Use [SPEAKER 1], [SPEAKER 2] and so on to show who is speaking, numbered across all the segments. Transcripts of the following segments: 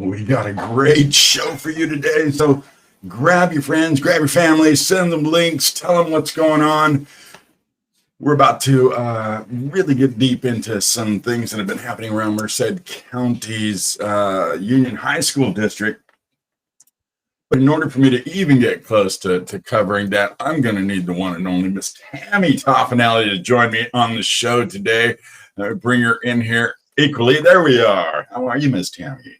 [SPEAKER 1] We got a great show for you today. So grab your friends, grab your family, send them links, tell them what's going on. We're about to really get deep into some things that have been happening around Merced County's Union High School District. But in order for me to even get close to covering that, I'm going to need the one and only Miss Tammy Toffinelli to join me on the show today. Bring her in here equally. There we are. How are you, Miss Tammy?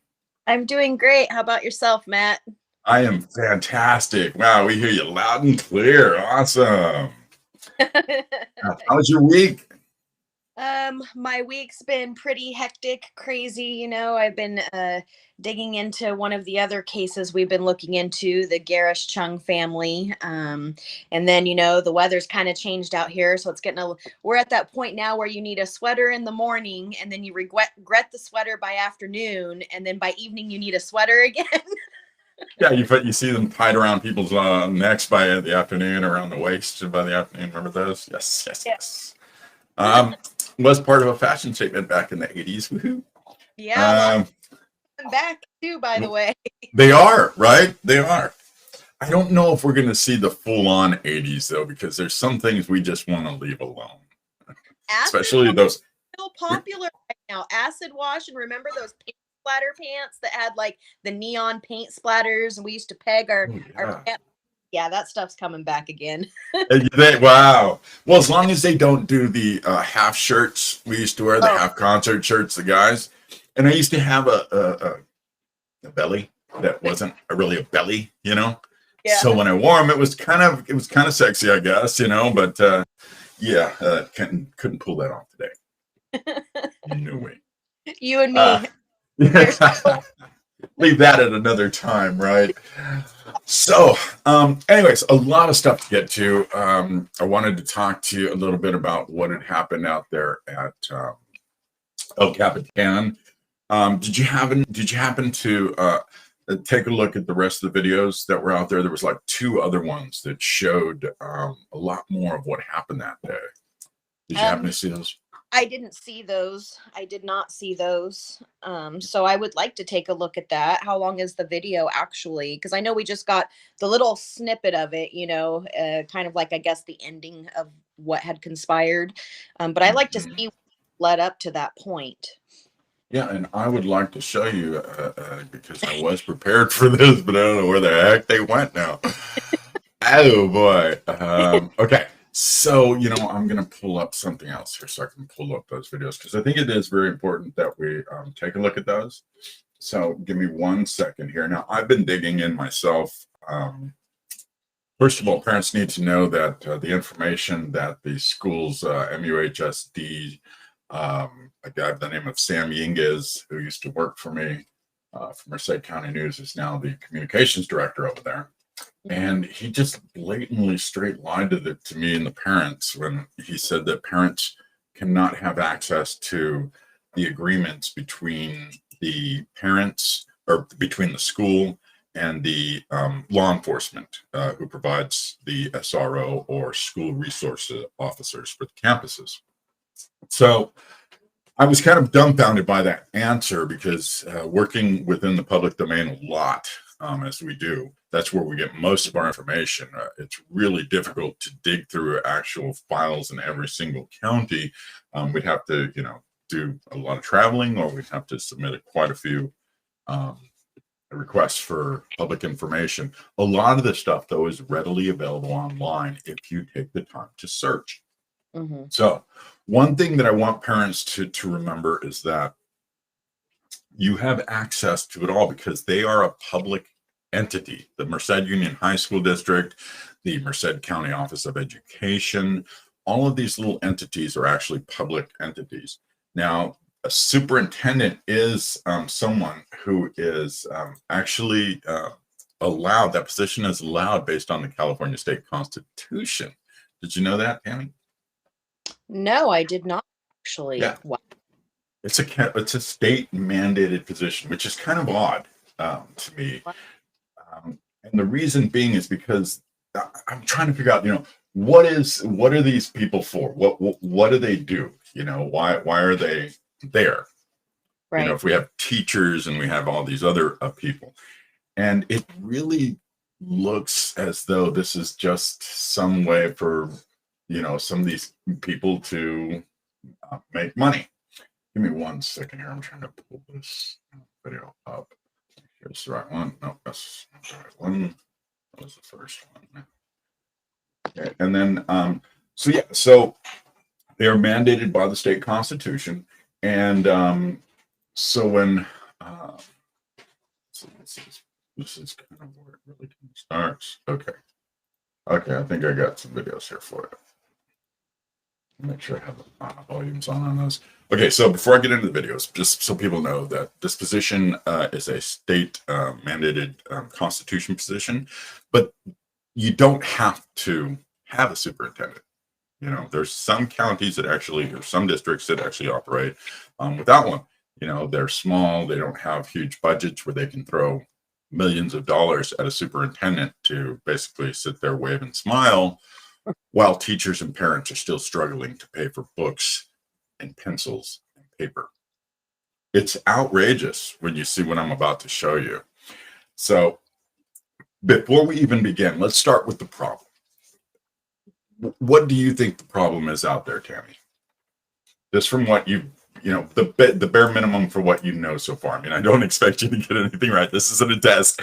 [SPEAKER 2] I'm doing great. How about yourself, Matt?
[SPEAKER 1] I am fantastic. Wow, we hear you loud and clear. Awesome. How was your week?
[SPEAKER 2] My week's been pretty hectic, crazy. I've been digging into one of the other cases we've been looking into, the Garish Chung family. And then, the weather's kind of changed out here. So we're at that point now where you need a sweater in the morning and then you regret the sweater by afternoon. And then by evening, you need a sweater again.
[SPEAKER 1] Yeah, you see them tied around people's necks by the afternoon, around the waist by the afternoon. Remember those? Yes. Was part of a fashion statement back in the 80s. Woohoo.
[SPEAKER 2] Yeah. I'm back too, by the way.
[SPEAKER 1] They are, right? They are. I don't know if we're going to see the full-on 80s, though, because there's some things we just want to leave alone. Especially those.
[SPEAKER 2] Still popular right now. Acid wash, and remember those paint splatter pants that had like the neon paint splatters, and we used to peg our pants. Yeah, that stuff's coming back again.
[SPEAKER 1] Wow. Well, as long as they don't do the half shirts we used to wear, the half concert shirts, the guys. And I used to have a belly that wasn't really a belly, Yeah. So when I wore them, it was kind of sexy, I guess, But couldn't pull that off today. No way.
[SPEAKER 2] You and me.
[SPEAKER 1] Leave that at another time, right? So, anyways, a lot of stuff to get to. I wanted to talk to you a little bit about what had happened out there at Capitan. Did you happen to take a look at the rest of the videos that were out there? There was like 2 other ones that showed a lot more of what happened that day. Did you happen to see those?
[SPEAKER 2] I didn't see those. I did not see those. So I would like to take a look at that. How long is the video actually? Because I know we just got the little snippet of it, kind of like, I guess, the ending of what had conspired. But I'd like to see what led up to that point.
[SPEAKER 1] Yeah, and I would like to show you because I was prepared for this, but I don't know where the heck they went now. Oh, boy. Okay. So, I'm going to pull up something else here so I can pull up those videos because I think it is very important that we take a look at those. So give me 1 second here. Now, I've been digging in myself. First of all, parents need to know that the information that the school's MUHSD, a guy by the name of Sam Yingiz, who used to work for me from Merced County News, is now the communications director over there. And he just blatantly straight lied to me and the parents when he said that parents cannot have access to the agreements between the parents or between the school and the law enforcement who provides the SRO or school resource officers for the campuses. So I was kind of dumbfounded by that answer because working within the public domain a lot, as we do, that's where we get most of our information. It's really difficult to dig through actual files in every single county. We'd have to, do a lot of traveling, or we'd have to submit quite a few requests for public information. A lot of this stuff, though, is readily available online if you take the time to search. Mm-hmm. So one thing that I want parents to remember is that you have access to it all because they are a public entity. The Merced Union High School District, the Merced County Office of Education, all of these little entities are actually public entities. Now, a superintendent is someone who is actually allowed, that position is allowed based on the California State Constitution. Did you know that, Tammy?
[SPEAKER 2] No, I did not actually.
[SPEAKER 1] Yeah. Wow. It's a state mandated position, which is kind of odd to me. And the reason being is because I'm trying to figure out, what are these people for? What do they do? Why are they there?
[SPEAKER 2] Right.
[SPEAKER 1] if we have teachers and we have all these other people, and it really looks as though this is just some way for, some of these people to make money. Give me 1 second here. I'm trying to pull this video up. Here's the right one. No, that's not the right one. That was the first one. Okay. And then, so they are mandated by the state constitution. And so when, this is kind of where it really starts. Okay. I think I got some videos here for it. Make sure I have the volumes on those. Okay, so before I get into the videos, just so people know that this position is a state mandated constitution position, but you don't have to have a superintendent. There's some counties that actually, or some districts that actually operate without one. They're small, they don't have huge budgets where they can throw millions of dollars at a superintendent to basically sit there, wave and smile, while teachers and parents are still struggling to pay for books and pencils and paper. It's outrageous when you see what I'm about to show you. So before we even begin, let's start with the problem. What do you think the problem is out there, Tammy? Just from what the bare minimum for what you know so far. I mean, I don't expect you to get anything right. This isn't a test.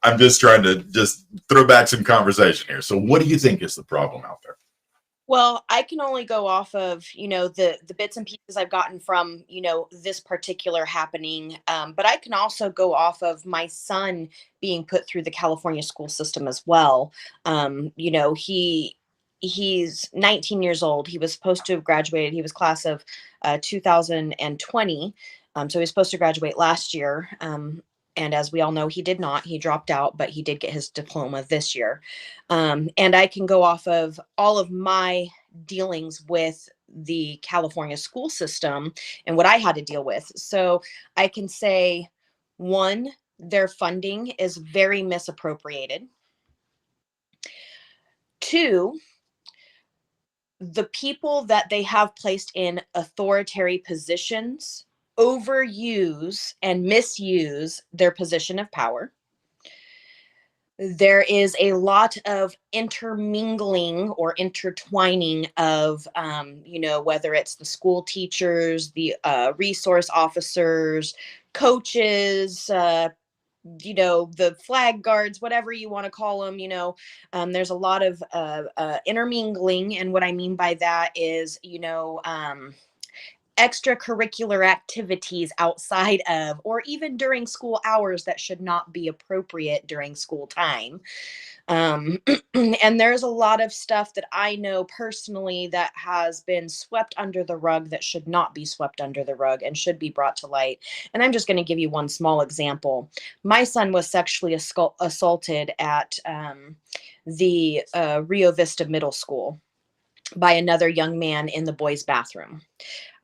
[SPEAKER 1] I'm just trying to just throw back some conversation here. So what do you think is the problem out there?
[SPEAKER 2] Well, I can only go off of, the bits and pieces I've gotten from, this particular happening. But I can also go off of my son being put through the California school system as well. He's 19 years old. He was supposed to have graduated. He was class of 2020. So he was supposed to graduate last year. And as we all know, he did not. He dropped out, but he did get his diploma this year. And I can go off of all of my dealings with the California school system and what I had to deal with. So I can say, one, their funding is very misappropriated. Two, the people that they have placed in authoritarian positions overuse and misuse their position of power. There is a lot of intermingling or intertwining of, whether it's the school teachers, the resource officers, coaches, the flag guards, whatever you want to call them, there's a lot of intermingling. And what I mean by that is, extracurricular activities outside of, or even during school hours that should not be appropriate during school time. And there's a lot of stuff that I know personally that has been swept under the rug that should not be swept under the rug and should be brought to light. And I'm just going to give you one small example. My son was sexually assaulted at the Rio Vista Middle School by another young man in the boys' bathroom.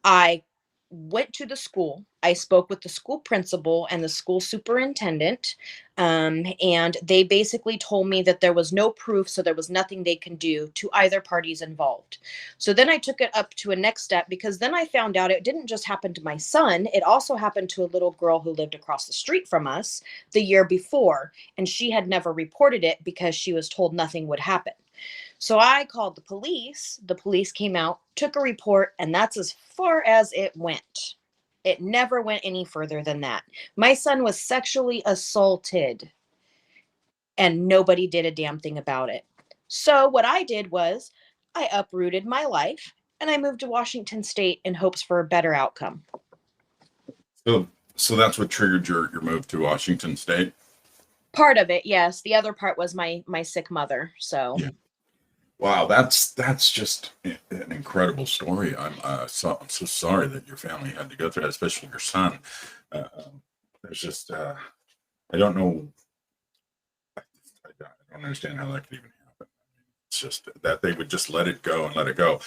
[SPEAKER 2] I went to the school. I spoke with the school principal and the school superintendent, and they basically told me that there was no proof, so there was nothing they can do to either parties involved. So then I took it up to a next step, because then I found out it didn't just happen to my son. It also happened to a little girl who lived across the street from us the year before, and she had never reported it because she was told nothing would happen. So I called the police. The police came out, took a report, and that's as far as it went. It never went any further than that. My son was sexually assaulted, and nobody did a damn thing about it. So what I did was I uprooted my life and I moved to Washington State in hopes for a better outcome.
[SPEAKER 1] So that's what triggered your move to Washington State?
[SPEAKER 2] Part of it, yes. The other part was my sick mother. So.
[SPEAKER 1] Yeah. Wow, that's just an incredible story. I'm so sorry that your family had to go through that, especially your son. There's just I don't know. I don't understand how that could even happen. It's just that they would just let it go and let it go.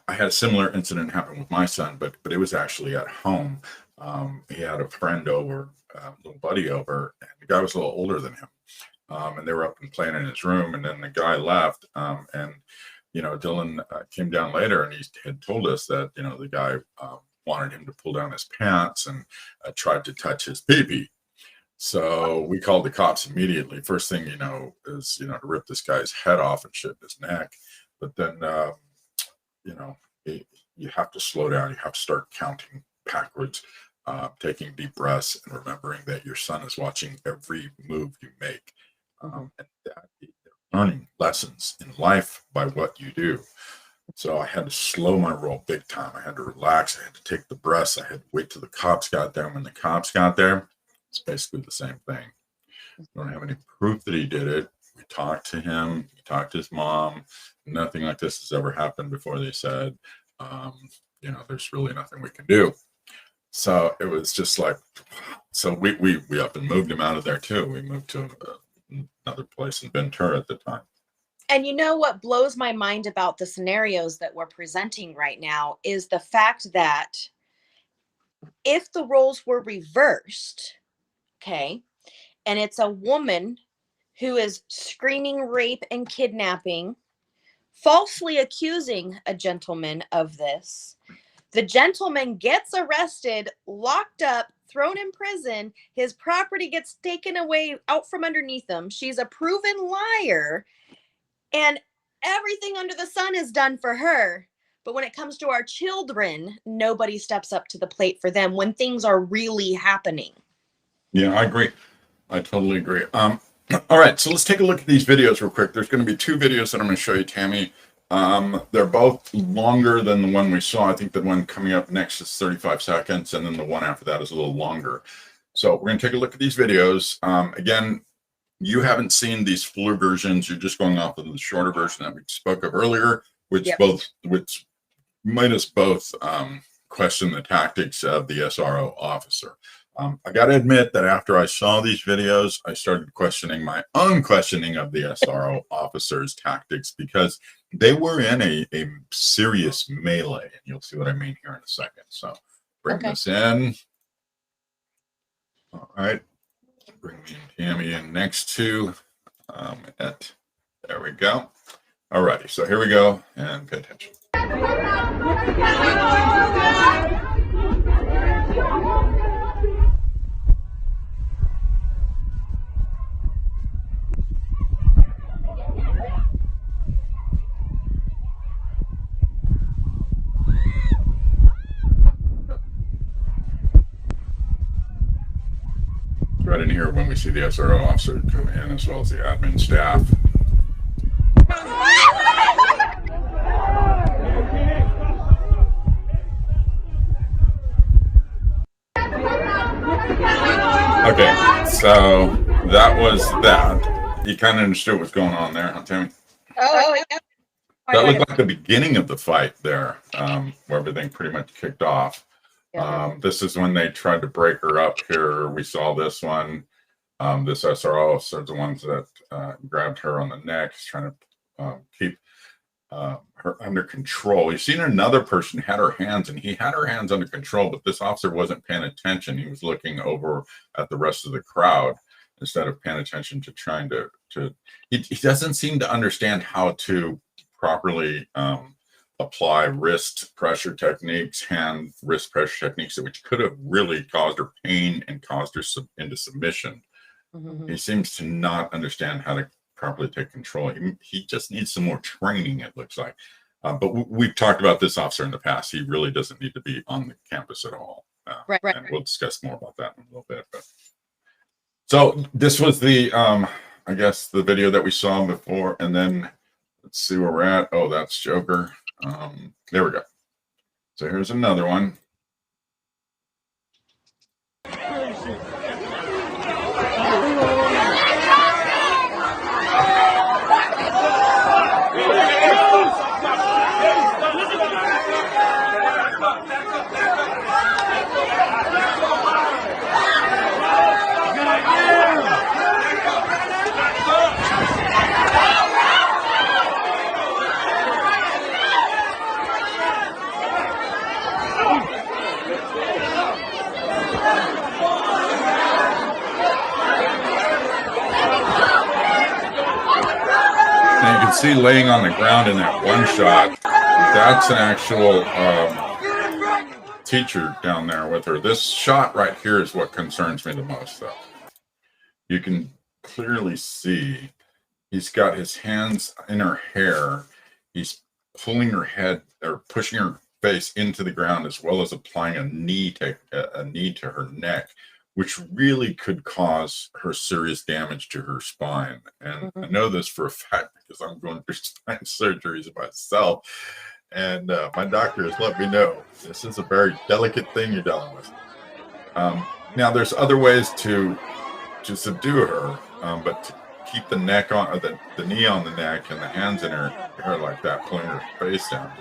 [SPEAKER 1] I had a similar incident happen with my son, but it was actually at home. He had a friend over, a little buddy over, and the guy was a little older than him. And they were up and playing in his room, and then the guy left. And Dylan came down later, and he had told us that the guy wanted him to pull down his pants and tried to touch his pee-pee. So we called the cops immediately. First thing you know is, to rip this guy's head off and shit his neck. But then, you have to slow down. You have to start counting backwards, taking deep breaths, and remembering that your son is watching every move you make. And that they're learning lessons in life by what you do. So I had to slow my roll big time. I had to relax. I had to take the breaths. I had to wait till the cops got there. When the cops got there, it's basically the same thing. We don't have any proof that he did it. We talked to him. We talked to his mom. Nothing like this has ever happened before. They said, there's really nothing we can do. So it was just like, so we up and moved him out of there too. We moved to another place in Ventura at the time.
[SPEAKER 2] And you know what blows my mind about the scenarios that we're presenting right now is the fact that if the roles were reversed, okay, and it's a woman who is screaming rape and kidnapping, falsely accusing a gentleman of this, the gentleman gets arrested, locked up, thrown in prison, his property gets taken away out from underneath him, she's a proven liar, and everything under the sun is done for her. But when it comes to our children, nobody steps up to the plate for them when things are really happening.
[SPEAKER 1] Yeah, I agree. I totally agree. All right, so let's take a look at these videos real quick. There's going to be two videos that I'm going to show you, Tammy. They're both longer than the one we saw. I think the one coming up next is 35 seconds, and then the one after that is a little longer. So we're going to take a look at these videos. Again, you haven't seen these fuller versions. You're just going off of the shorter version that we spoke of earlier, which made us both question the tactics of the SRO officer. I got to admit that after I saw these videos, I started questioning my own questioning of the SRO officer's tactics, because they were in a serious melee. And you'll see what I mean here in a second. So bring this in. All right. Bring me and Tammy in next to there we go. All righty. So here we go, and pay attention. Right in here when we see the SRO officer come in, as well as the admin staff. Okay, so that was that. You kind of understood what's going on there, huh, Tammy?
[SPEAKER 2] Oh, yeah.
[SPEAKER 1] That looked like the beginning of the fight there, where everything pretty much kicked off. This is when they tried to break her up here. We saw this one. This SRO officer, the ones that grabbed her on the neck, trying to keep her under control. You've seen another person had her hands, and he had her hands under control, but this officer wasn't paying attention. He was looking over at the rest of the crowd instead of paying attention to trying to he doesn't seem to understand how to properly apply wrist pressure techniques, hand wrist pressure techniques, which could have really caused her pain and caused her into submission. He seems to not understand how to properly take control. He just needs some more training, it looks like. But we've talked about this officer in the past. He really doesn't need to be on the campus at all. And we'll discuss more about that in a little bit. But so this was the, I guess, the video that we saw before. And then let's see where we're at. Oh, that's Joker. There we go. So here's another one. See, laying on the ground in that one shot, that's an actual teacher down there with her. This shot right here is what concerns me the most, though. You can clearly see he's got his hands in her hair. He's pulling her head or pushing her face into the ground, as well as applying a knee to her neck, which really could cause her serious damage to her spine. And I know this for a fact because I'm going through spine surgeries myself. And my doctor has let me know this is a very delicate thing you're dealing with. Now, there's other ways to subdue her, but to keep the neck on, or the knee on the neck and the hands in her like that, pulling her face down.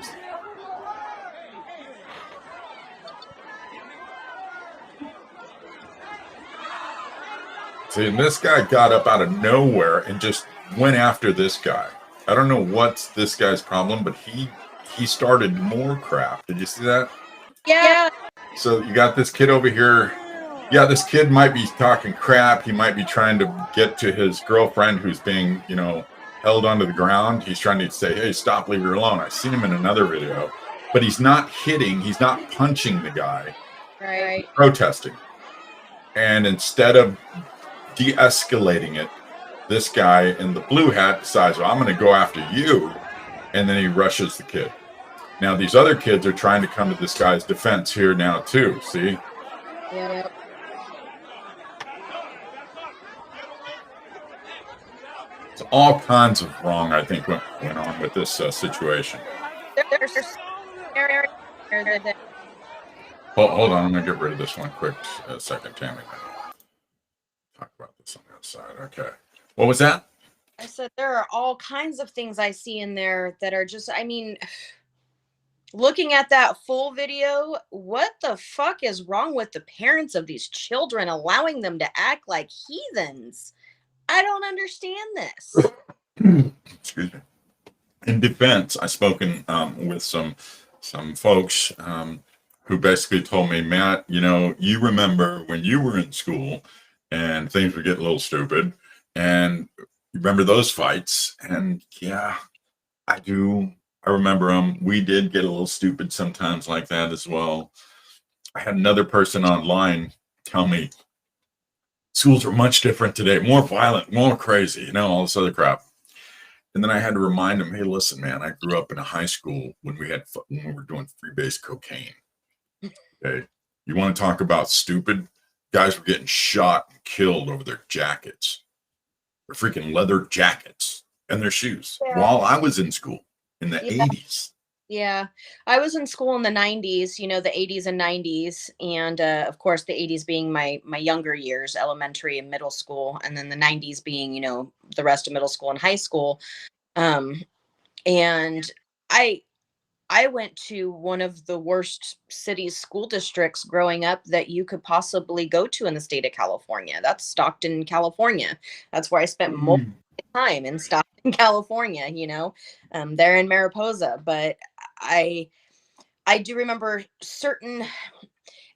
[SPEAKER 1] See, and this guy got up out of nowhere and just went after this guy. I don't know what's this guy's problem, but he started more crap. Did you see that?
[SPEAKER 2] Yeah.
[SPEAKER 1] So you got this kid over here. Yeah, this kid might be talking crap. He might be trying to get to his girlfriend who's being, held onto the ground. He's trying to say, hey, stop, leave her alone. I've seen him in another video. But he's not hitting. He's not punching the guy.
[SPEAKER 2] Right.
[SPEAKER 1] He's protesting. And instead of de-escalating it, this guy in the blue hat decides, well, I'm going to go after you. And then he rushes the kid. Now, these other kids are trying to come to this guy's defense here now, too. See?
[SPEAKER 2] Yeah.
[SPEAKER 1] So all kinds of wrong, I think, went on with this situation. Hold on. I'm going to get rid of this one quick second, Tammy. Talk about this on the outside. Okay. What was that?
[SPEAKER 2] I said there are all kinds of things I see in there that are just, looking at that full video, what the fuck is wrong with the parents of these children, allowing them to act like heathens? I don't understand this.
[SPEAKER 1] Excuse me. In defense, I've spoken with some folks who basically told me, Matt, you remember when you were in school and things would get a little stupid, and you remember those fights? And yeah, I do. I remember them. We did get a little stupid sometimes like that as well. I had another person online tell me schools are much different today, more violent, more crazy, all this other crap. And then I had to remind him, hey, listen, man, I grew up in a high school when we were doing freebase cocaine. Okay. You want to talk about stupid? Guys were getting shot and killed over their jackets, their freaking leather jackets and their shoes while I was in school in the 80s.
[SPEAKER 2] Yeah. I was in school in the 90s, the 80s and 90s. And of course, the 80s being my younger years, elementary and middle school. And then the 90s being, the rest of middle school and high school. And I went to one of the worst cities, school districts growing up that you could possibly go to in the state of California. That's Stockton, California. That's where I spent most of my time, in Stockton, California, there in Mariposa. But I do remember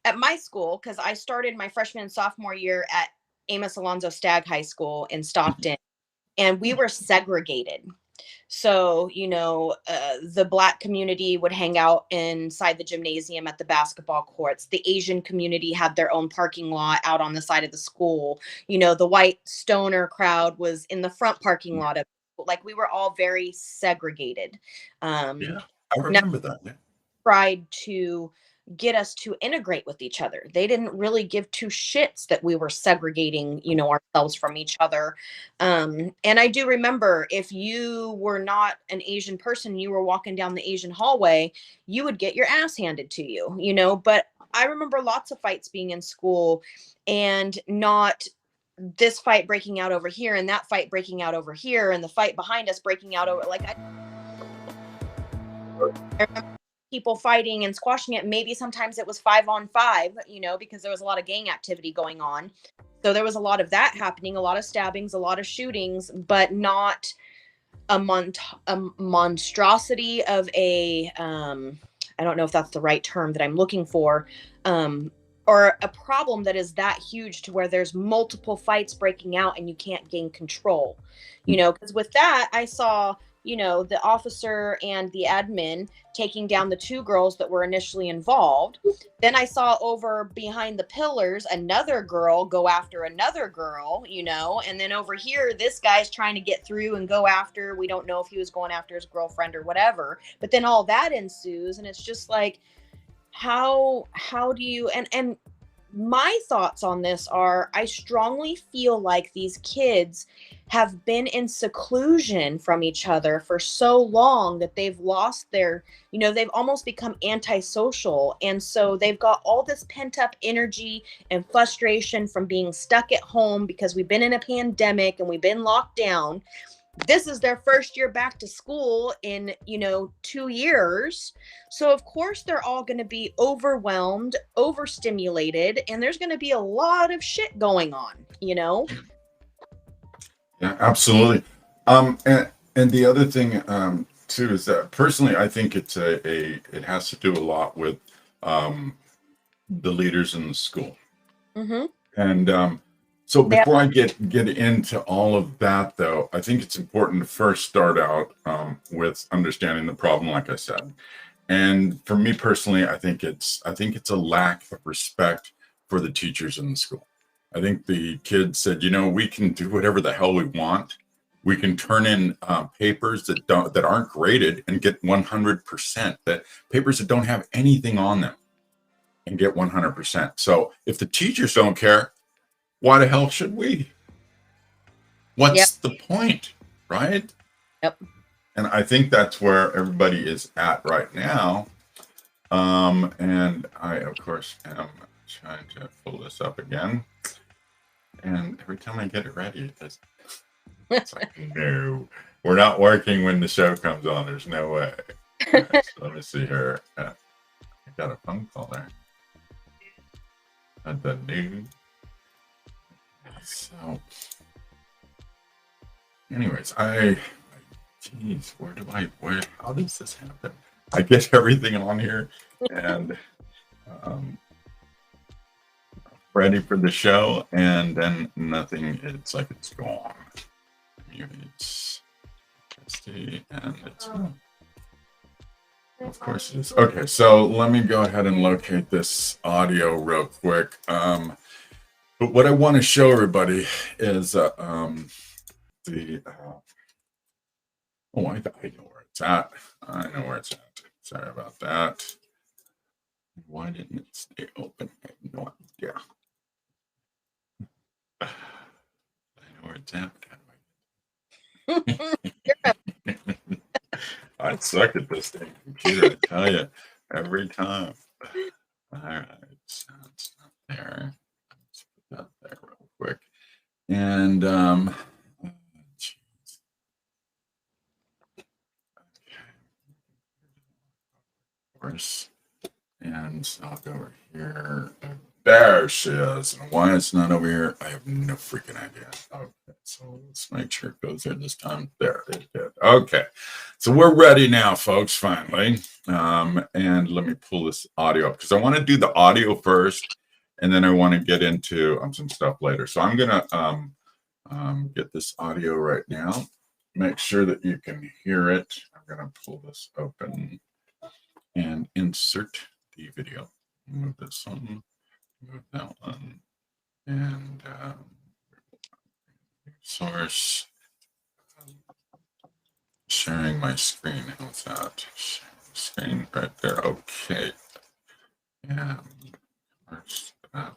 [SPEAKER 2] at my school, because I started my freshman and sophomore year at Amos Alonzo Stagg High School in Stockton, and we were segregated. So, the Black community would hang out inside the gymnasium at the basketball courts. The Asian community had their own parking lot out on the side of the school. The white stoner crowd was in the front parking lot of, like, we were all very segregated.
[SPEAKER 1] Yeah, I remember that. Yeah.
[SPEAKER 2] Tried to get us to integrate with each other. They didn't really give two shits that we were segregating, ourselves from each other. And I do remember, if you were not an Asian person, you were walking down the Asian hallway, you would get your ass handed to you, but I remember lots of fights being in school, and not this fight breaking out over here and that fight breaking out over here and the fight behind us breaking out over, I remember people fighting and squashing it. Maybe sometimes it was 5-on-5, because there was a lot of gang activity going on. So there was a lot of that happening, a lot of stabbings, a lot of shootings, but not a monstrosity of I don't know if that's the right term that I'm looking for, or a problem that is that huge to where there's multiple fights breaking out and you can't gain control, because with that, I saw the officer and the admin taking down the 2 girls that were initially involved. Then I saw over behind the pillars another girl go after another girl, and then over here this guy's trying to get through and go after, we don't know if he was going after his girlfriend or whatever, but then all that ensues, and it's just like, how do you, and my thoughts on this are, I strongly feel like these kids have been in seclusion from each other for so long that they've lost their, they've almost become antisocial. And so they've got all this pent up energy and frustration from being stuck at home because we've been in a pandemic and we've been locked down. This is their first year back to school in 2 years, so of course they're all going to be overwhelmed, overstimulated, and there's going to be a lot of shit going on.
[SPEAKER 1] Yeah, absolutely. And the other thing too is that personally I think it has to do a lot with the leaders in the school.
[SPEAKER 2] Mm-hmm.
[SPEAKER 1] And so before I get into all of that, though, I think it's important to first start out with understanding the problem, like I said. And for me personally, I think it's a lack of respect for the teachers in the school. I think the kids said, we can do whatever the hell we want. We can turn in papers that aren't graded and get 100%. That papers that don't have anything on them and get 100%. So if the teachers don't care, why the hell should we? What's the point, right?
[SPEAKER 2] Yep.
[SPEAKER 1] And I think that's where everybody is at right now. And I, of course, am trying to pull this up again. And every time I get it ready, it's like, no, we're not working when the show comes on. There's no way. Right, so let me see here. I got a phone call there. At the news. So, anyways, geez, how does this happen? I get everything on here and ready for the show, and then nothing, it's like it's gone. It's and it's of course it is. Okay, so let me go ahead and locate this audio real quick. But what I want to show everybody is oh, I know where it's at. I know where it's at. Sorry about that. Why didn't it stay open? I have no idea. I know where it's at. I suck at this thing, computer, I tell you, every time. All right, so it's not there. Let's put that there real quick. And geez. Of course. And so I'll go over here. There she is. And why it's not over here, I have no freaking idea. Okay, so let's make sure it goes there this time. There it did. Okay, so we're ready now, folks, finally. And let me pull this audio up because I want to do the audio first, and then I want to get into some stuff later. So I'm going to get this audio right now. Make sure that you can hear it. I'm going to pull this open and insert the video. Move this one. Move that one, and source, sharing my screen. How's that? Screen right there. Okay. And where's that?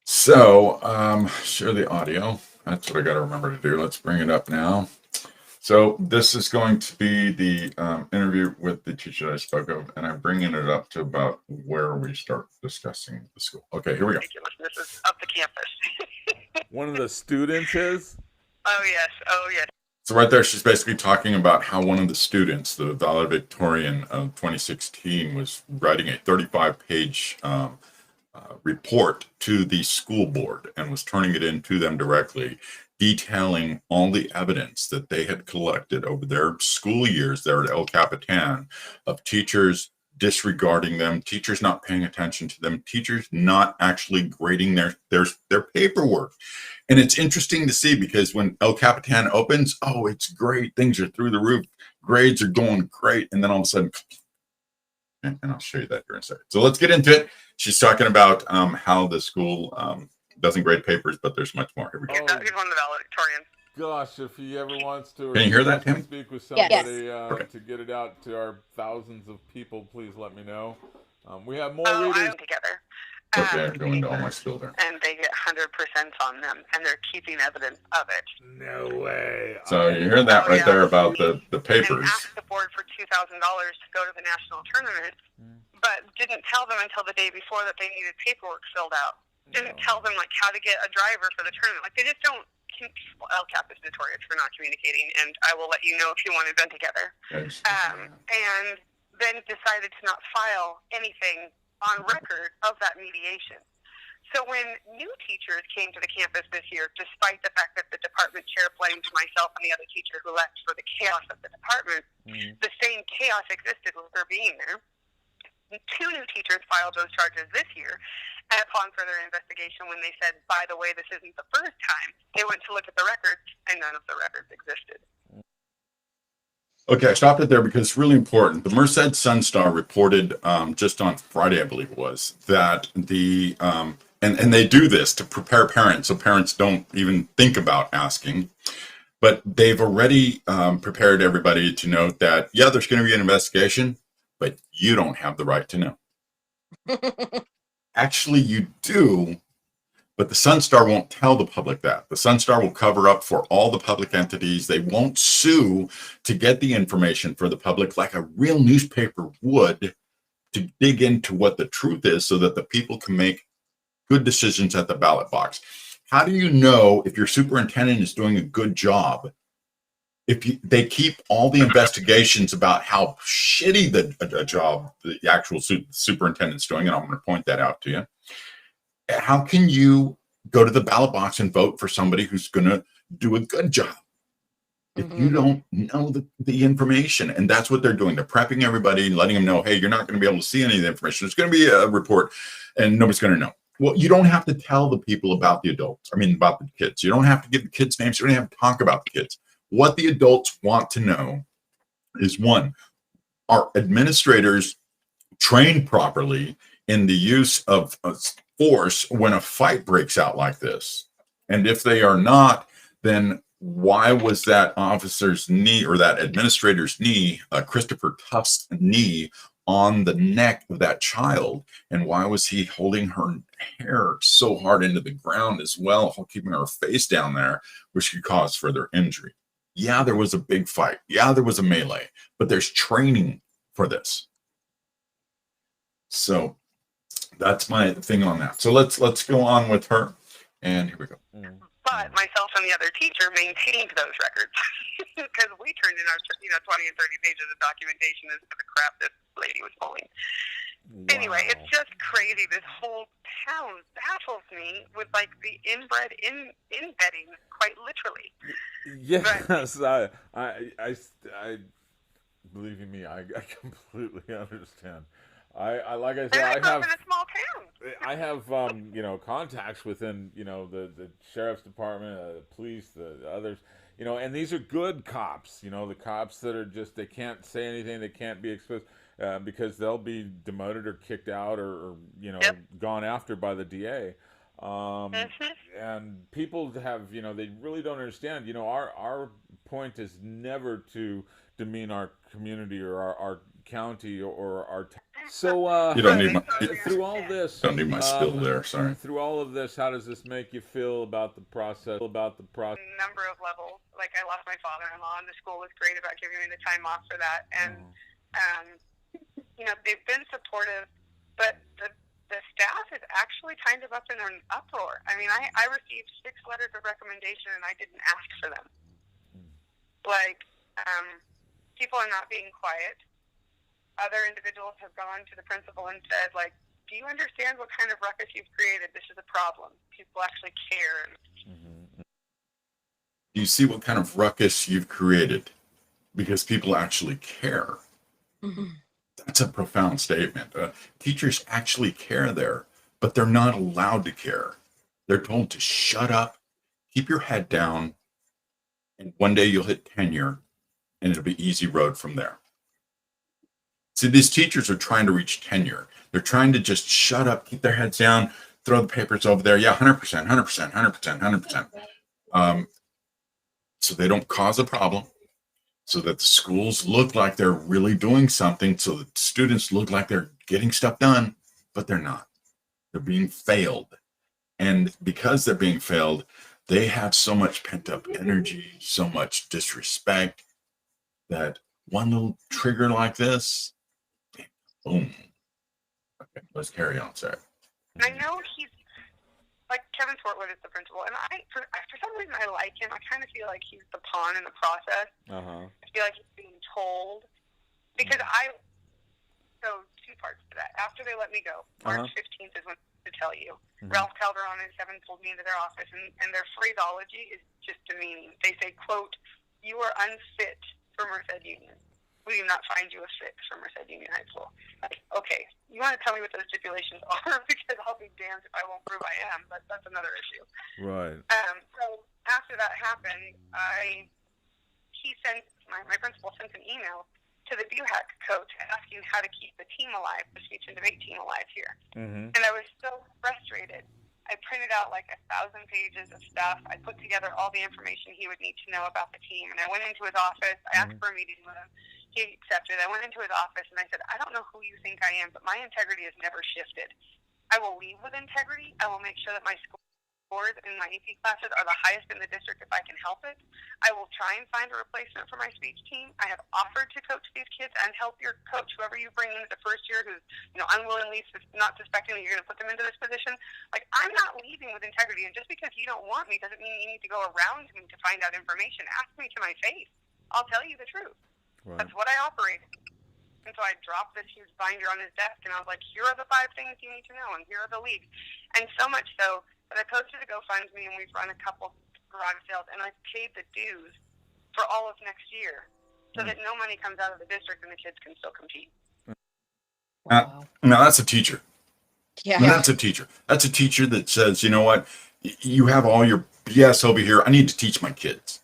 [SPEAKER 1] So share the audio. That's what I got to remember to do. Let's bring it up now. So this is going to be the interview with the teacher that I spoke of, and I'm bringing it up to about where we start discussing the school. Okay, here we go.
[SPEAKER 3] This is of the campus.
[SPEAKER 4] One of the students is?
[SPEAKER 3] Oh, yes.
[SPEAKER 1] So right there, she's basically talking about how one of the students, the valedictorian of 2016, was writing a 35-page report to the school board and was turning it in to them directly, detailing all the evidence that they had collected over their school years there at El Capitan of teachers disregarding them, teachers not paying attention to them, teachers not actually grading their paperwork. And it's interesting to see, because when El Capitan opens, oh, it's great, things are through the roof, grades are going great, and then all of a sudden, and I'll show you that here in a second. So let's get into it. She's talking about how the school doesn't grade papers, but there's much more. Here we go.
[SPEAKER 3] He's one of the valedictorians.
[SPEAKER 4] Gosh, if he ever wants to, or
[SPEAKER 1] Can you hear that,
[SPEAKER 4] wants to
[SPEAKER 1] Tim?
[SPEAKER 4] speak with
[SPEAKER 2] Yes.
[SPEAKER 4] somebody
[SPEAKER 1] Okay.
[SPEAKER 4] to get it out to our thousands of people, please let me know. We have more
[SPEAKER 3] Oh,
[SPEAKER 4] readers.
[SPEAKER 3] I'm together.
[SPEAKER 1] Okay, go into all my skill there.
[SPEAKER 3] And they get 100% on them, and they're keeping evidence of it.
[SPEAKER 4] No way.
[SPEAKER 1] So you hear that right there about the
[SPEAKER 3] And
[SPEAKER 1] papers.
[SPEAKER 3] asked the board for $2,000 to go to the national tournament, but didn't tell them until the day before that they needed paperwork filled out. Didn't tell them like how to get a driver for the tournament. Like they just don't. El Cap is notorious for not communicating, and I will let you know if you want to bend together. And then decided to not file anything on record of that mediation. So when new teachers came to the campus this year, despite the fact that the department chair blamed myself and the other teacher who left for the chaos of the department, the same chaos existed with her being there. 2 new teachers filed those charges this year. And upon further investigation, when they said, by the way, this isn't the first time, they went to look at the records, and none of the records existed.
[SPEAKER 1] Okay, I stopped it there because it's really important. The Merced Sun-Star reported just on Friday, I believe it was, that the and they do this to prepare parents, so parents don't even think about asking. But they've already prepared everybody to note that, yeah, there's going to be an investigation, but you don't have the right to know. Actually, you do, but the Sun-Star won't tell the public that. The Sun-Star will cover up for all the public entities. They won't sue to get the information for the public like a real newspaper would, to dig into what the truth is so that the people can make good decisions at the ballot box. How do you know if your superintendent is doing a good job if they keep all the investigations about how shitty the job the actual superintendent's doing? And I'm going to point that out to you. How can you go to the ballot box and vote for somebody who's going to do a good job if you don't know the information? And that's what they're doing. They're prepping everybody, letting them know, hey, you're not going to be able to see any of the information. It's going to be a report and nobody's going to know. Well, you don't have to tell the people about the adults. I mean, about the kids. You don't have to give the kids names. You don't have to talk about the kids. What the adults want to know is, one, are administrators trained properly in the use of force when a fight breaks out like this? And if they are not, then why was that officer's knee, or that administrator's knee, Christopher Tuft's knee, on the neck of that child? And why was he holding her hair so hard into the ground as well, keeping her face down there, which could cause further injury? Yeah, there was a big fight. Yeah, there was a melee, but there's training for this. So that's my thing on that. So let's go on with her. And here we go.
[SPEAKER 3] But myself and the other teacher maintained those records because we turned in our 20 and 30 pages of documentation as to the crap this lady was pulling. Wow. Anyway, it's just crazy. This whole town baffles me with like the inbred inbetting, quite literally.
[SPEAKER 4] Yes, but I believe me, I completely understand. I like I said,
[SPEAKER 3] I have in a small town.
[SPEAKER 4] I have contacts within the sheriff's department, the police, the others, and these are good cops. The cops that are just, they can't say anything, they can't be exposed because they'll be demoted or kicked out or gone after by the DA. And people have they really don't understand. Our point is never to demean our community or our county or our so
[SPEAKER 1] you don't need my
[SPEAKER 4] through all this
[SPEAKER 1] don't need my spill there, sorry.
[SPEAKER 4] Through all of this, how does this make you feel about the process?
[SPEAKER 3] Number of levels. Like, I lost my father-in-law, and the school was great about giving me the time off for that. And they've been supportive, but the staff is actually kind of up in an uproar. I mean, I received 6 letters of recommendation, and I didn't ask for them. Like, people are not being quiet. Other individuals have gone to the principal and said, like, do you understand what kind of ruckus you've created? This is a problem. People actually care.
[SPEAKER 1] You see what kind of ruckus you've created because people actually care. That's a profound statement. Teachers actually care there, but they're not allowed to care. They're told to shut up, keep your head down, and one day you'll hit tenure, and it'll be easy road from there. See, these teachers are trying to reach tenure. They're trying to just shut up, keep their heads down, throw the papers over there. Yeah, 100%, 100%, 100%, 100%. So they don't cause a problem, so that the schools look like they're really doing something, so that students look like they're getting stuff done, but they're not. They're being failed. And because they're being failed, they have so much pent-up energy, so much disrespect, that one little trigger like this, boom. Okay, let's carry on, Sarah.
[SPEAKER 3] I know he's like Kevin Swartwood is the principal, and for some reason I like him. I kind of feel like he's the pawn in the process. I feel like he's being told because so two parts to that. After they let me go, March 15th is when to tell you. Ralph Calderon and Seven pulled me into their office, and their phraseology is just demeaning. They say, quote, "You are unfit for Merced Union. We do not find you a fit for Merced Union High School." Like, okay, you want to tell me what those stipulations are? Because I'll be damned if I won't prove I am, but that's another issue.
[SPEAKER 4] Right.
[SPEAKER 3] So after that happened, my principal sent an email to the BUHAC coach asking how to keep the team alive, the speech and debate team alive here. And I was so frustrated. I printed out like 1,000 pages of stuff. I put together all the information he would need to know about the team. And I went into his office. I asked for a meeting with him. He accepted. I went into his office and I said, "I don't know who you think I am, but my integrity has never shifted. I will leave with integrity. I will make sure that my scores in my AP classes are the highest in the district if I can help it. I will try and find a replacement for my speech team. I have offered to coach these kids and help your coach, whoever you bring in as a first year who's unwillingly, not suspecting that you're going to put them into this position. Like, I'm not leaving with integrity, and just because you don't want me doesn't mean you need to go around me to find out information. Ask me to my face. I'll tell you the truth." Right. That's what I operated. And so I dropped this huge binder on his desk, and I was like, "Here are the 5 things you need to know, and here are the leagues." And so much so that I posted a GoFundMe, and we've run a couple garage sales, and I've paid the dues for all of next year so that no money comes out of the district and the kids can still compete.
[SPEAKER 1] Now that's a teacher.
[SPEAKER 2] Yeah.
[SPEAKER 1] Now, that's a teacher. That's a teacher that says, "You know what? You have all your BS over here. I need to teach my kids."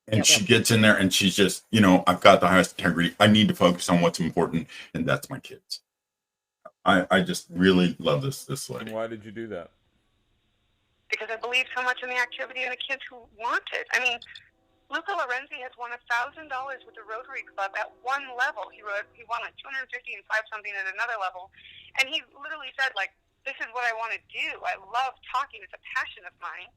[SPEAKER 1] And she gets in there and she's just, "I've got the highest integrity. I need to focus on what's important, and that's my kids." I just really love this lady.
[SPEAKER 4] And why did you do that?
[SPEAKER 3] Because I believe so much in the activity and the kids who want it. I mean, Luca Lorenzi has won $1,000 with the Rotary Club at one level. He won like 250 and 5 something at another level. And he literally said, like, "This is what I want to do. I love talking. It's a passion of mine."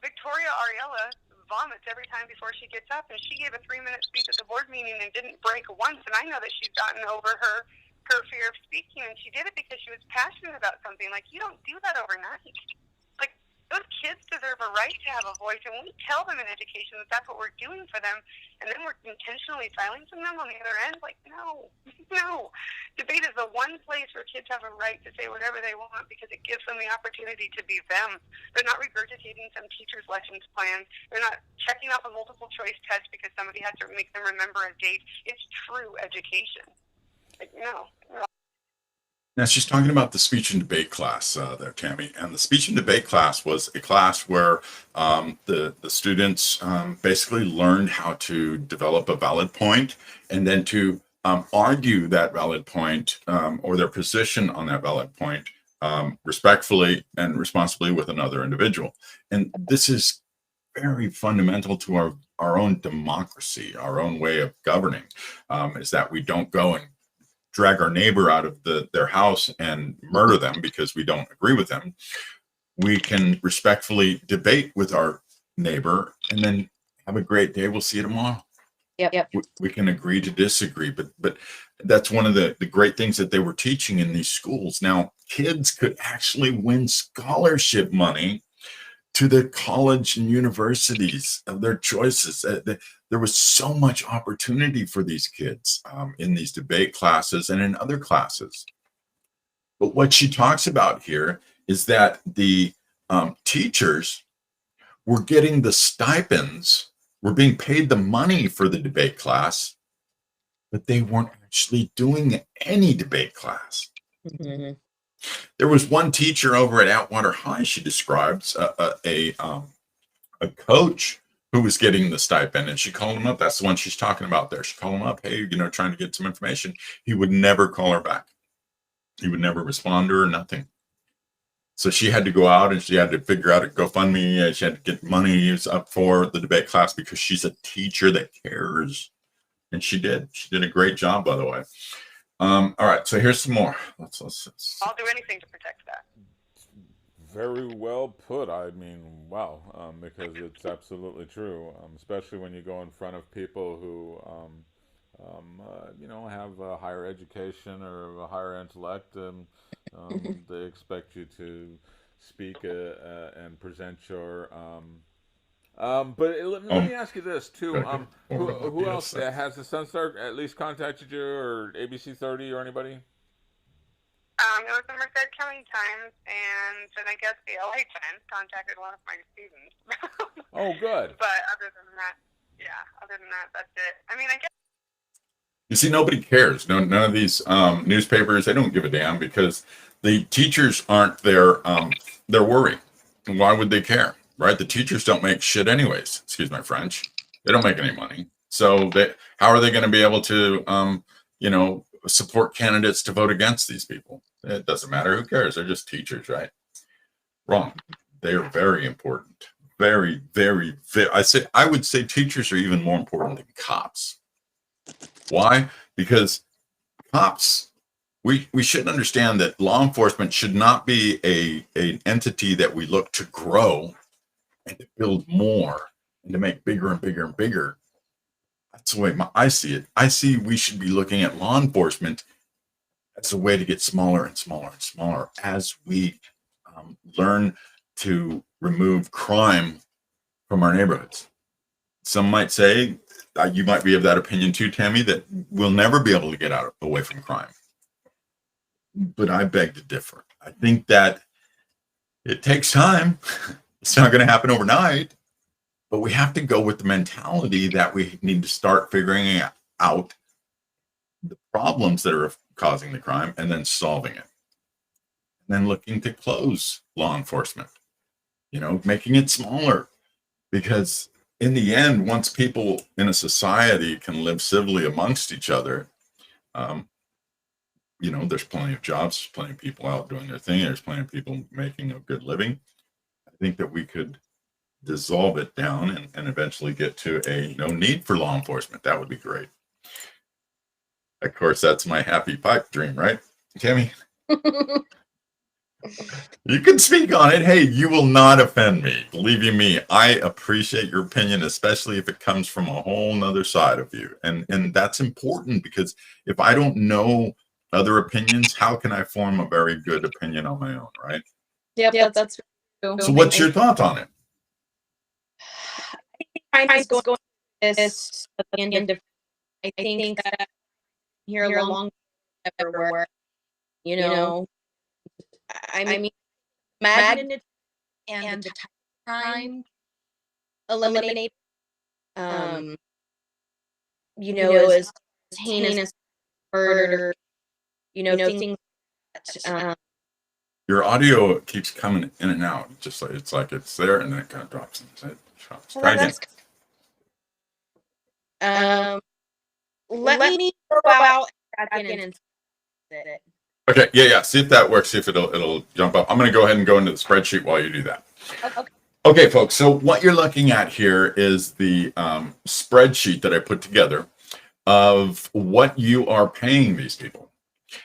[SPEAKER 3] Victoria Ariella vomits every time before she gets up, and she gave a 3-minute speech at the board meeting and didn't break once. And I know that she's gotten over her fear of speaking, and she did it because she was passionate about something. Like, you don't do that overnight. Like, those kids deserve a right to have a voice, and we tell them in education that that's what we're doing for them, and then we're intentionally silencing them on the other end. Like, no. Debate is the one place where kids have a right to say whatever they want because it gives them the opportunity to be them. They're not regurgitating some teacher's lessons plan. They're not checking off a multiple choice test because somebody has to make them remember a date. It's true education. Like, no.
[SPEAKER 1] Now, she's talking about the speech and debate class there, Tammy. And the speech and debate class was a class where the students basically learned how to develop a valid point and then to argue that valid point or their position on that valid point respectfully and responsibly with another individual. And this is very fundamental to our own democracy, our own way of governing, is that we don't go and drag our neighbor out of their house and murder them because we don't agree with them. We can respectfully debate with our neighbor and then have a great day. We'll see you tomorrow.
[SPEAKER 2] Yep.
[SPEAKER 1] We can agree to disagree, but that's one of the great things that they were teaching in these schools. Now, kids could actually win scholarship money to the college and universities of their choices. There was so much opportunity for these kids in these debate classes and in other classes. But what she talks about here is that the teachers were getting the stipends, were being paid the money for the debate class, but they weren't actually doing any debate class.
[SPEAKER 2] Mm-hmm.
[SPEAKER 1] There was one teacher over at Atwater High. She describes a coach who was getting the stipend, and she called him up. That's the one she's talking about there. She called him up, hey, trying to get some information. He would never call her back. He would never respond to her, nothing. So she had to go out and she had to figure out a GoFundMe. She had to get money up for the debate class because she's a teacher that cares. And she did. She did a great job, by the way. All right, so here's some more. Let's
[SPEAKER 3] I'll do anything to protect that.
[SPEAKER 4] Very well put. I mean, wow, because it's absolutely true, especially when you go in front of people who, have a higher education or a higher intellect, and they expect you to speak and present your. But let me ask you this too. Who else has the Sunstar at least contacted you, or ABC 30 or anybody?
[SPEAKER 3] It was the Merced County Times, and then I guess the LA Times contacted one of my students.
[SPEAKER 4] Oh, good.
[SPEAKER 3] But other than that, that's it. I mean, I guess.
[SPEAKER 1] You see, nobody cares. None of these newspapers, they don't give a damn because the teachers aren't their worry. Why would they care, right? The teachers don't make shit anyways. Excuse my French. They don't make any money. So how are they going to be able to, support candidates to vote against these people? It doesn't matter. Who cares? They're just teachers, right? Wrong. They are very important. Very, very, very. I would say teachers are even more important than cops. Why? Because cops, we should understand that law enforcement should not be an entity that we look to grow and to build more and to make bigger and bigger and bigger. That's the way I see it. I see we should be looking at law enforcement as a way to get smaller and smaller and smaller as we learn to remove crime from our neighborhoods. Some might say, you might be of that opinion too, Tammy, that we'll never be able to get away from crime. But I beg to differ. I think that it takes time. It's not going to happen overnight. But we have to go with the mentality that we need to start figuring out the problems that are causing the crime and then solving it. And then looking to close law enforcement, making it smaller. Because in the end, once people in a society can live civilly amongst each other, there's plenty of jobs, there's plenty of people out doing their thing, there's plenty of people making a good living. I think that we could dissolve it down and eventually get to a no need for law enforcement. That would be great. Of course, that's my happy pipe dream, right, Tammy? You can speak on it. Hey, you will not offend me. Believe you me, I appreciate your opinion, especially if it comes from a whole nother side of you. And that's important because if I don't know other opinions, how can I form a very good opinion on my own, right?
[SPEAKER 2] Yep, that's true.
[SPEAKER 1] So what's your thought on it?
[SPEAKER 2] I think going this at the end of, I think that here along everywhere, I mean, magnitude and the time eliminate, as heinous murder, things that,
[SPEAKER 1] your audio keeps coming in and out. Just like it's there and then it kind of drops. Try again.
[SPEAKER 2] Let me go out and it.
[SPEAKER 1] Okay, yeah. See if that works. See if it'll jump up. I'm going to go ahead and go into the spreadsheet while you do that. Okay, folks. So what you're looking at here is the spreadsheet that I put together of what you are paying these people.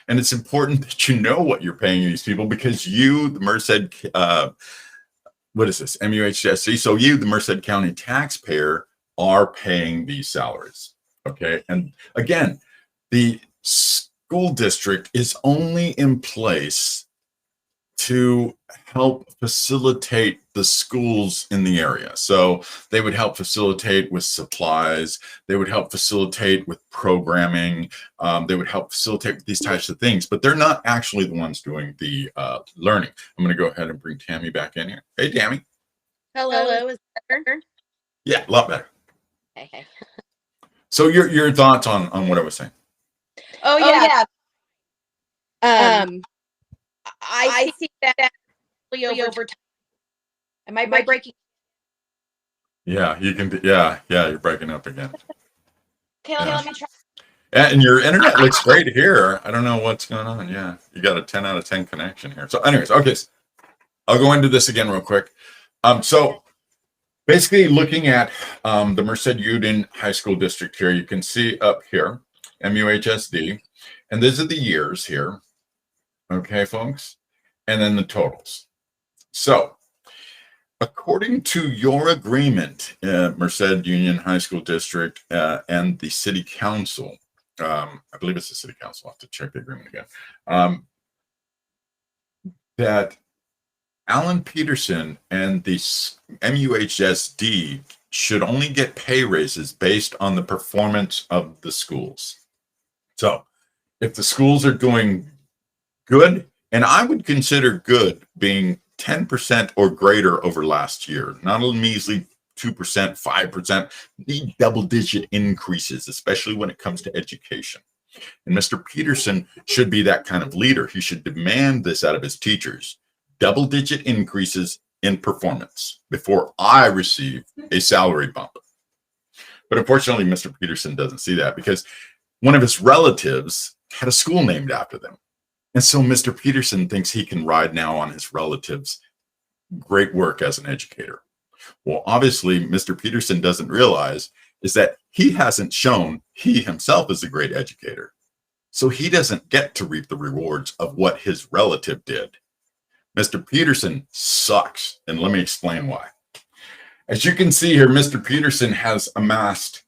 [SPEAKER 1] And it's important that you know what you're paying these people because you, the Merced, what is this? MUHSD. So you, the Merced County taxpayer, are paying these salaries. Okay. And again, the school district is only in place to help facilitate the schools in the area. So they would help facilitate with supplies. They would help facilitate with programming. They would help facilitate with these types of things, but they're not actually the ones doing the learning. I'm going to go ahead and bring Tammy back in here. Hey, Tammy.
[SPEAKER 2] Hello. Is that better?
[SPEAKER 1] Yeah, a lot better.
[SPEAKER 2] Okay.
[SPEAKER 1] So your thoughts on what I was saying?
[SPEAKER 2] Oh yeah. I see that really over time. Am I breaking?
[SPEAKER 1] Yeah, you can. Yeah, you're breaking up again.
[SPEAKER 2] Okay, let me try.
[SPEAKER 1] And your internet looks great here. I don't know what's going on. Yeah, you got a 10 out of 10 connection here. So, anyways, okay, so I'll go into this again real quick. So basically, looking at the Merced Union High School District here, you can see up here MUHSD, and these are the years here. Okay, folks, and then the totals. So, according to your agreement, Merced Union High School District and the City Council, I believe it's the City Council. I'll have to check the agreement again. That Alan Peterson and the MUHSD should only get pay raises based on the performance of the schools. So, if the schools are doing good, and I would consider good being 10% or greater over last year, not a measly 2%, 5%, need double-digit increases, especially when it comes to education. And Mr. Peterson should be that kind of leader. He should demand this out of his teachers. Double-digit increases in performance before I receive a salary bump. But unfortunately, Mr. Peterson doesn't see that because one of his relatives had a school named after them. And so Mr. Peterson thinks he can ride now on his relative's great work as an educator. Well, obviously, Mr. Peterson doesn't realize is that he hasn't shown he himself is a great educator. So he doesn't get to reap the rewards of what his relative did. Mr. Peterson sucks, and let me explain why. As you can see here, Mr. Peterson has amassed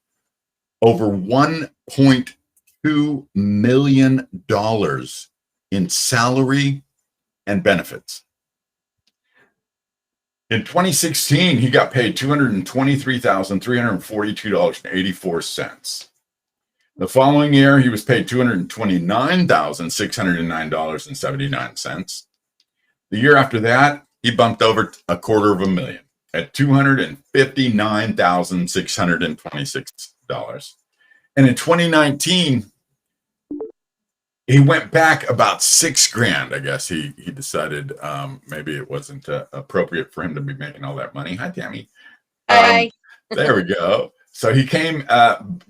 [SPEAKER 1] over $1.2 million in salary and benefits. In 2016, he got paid $223,342.84. The following year, he was paid $229,609.79. The year after that, he bumped over $250,000 at $259,626. And in 2019, he went back about $6,000. I guess he decided maybe it wasn't appropriate for him to be making all that money. Hi, Tammy.
[SPEAKER 2] Hi.
[SPEAKER 1] There we go. So he came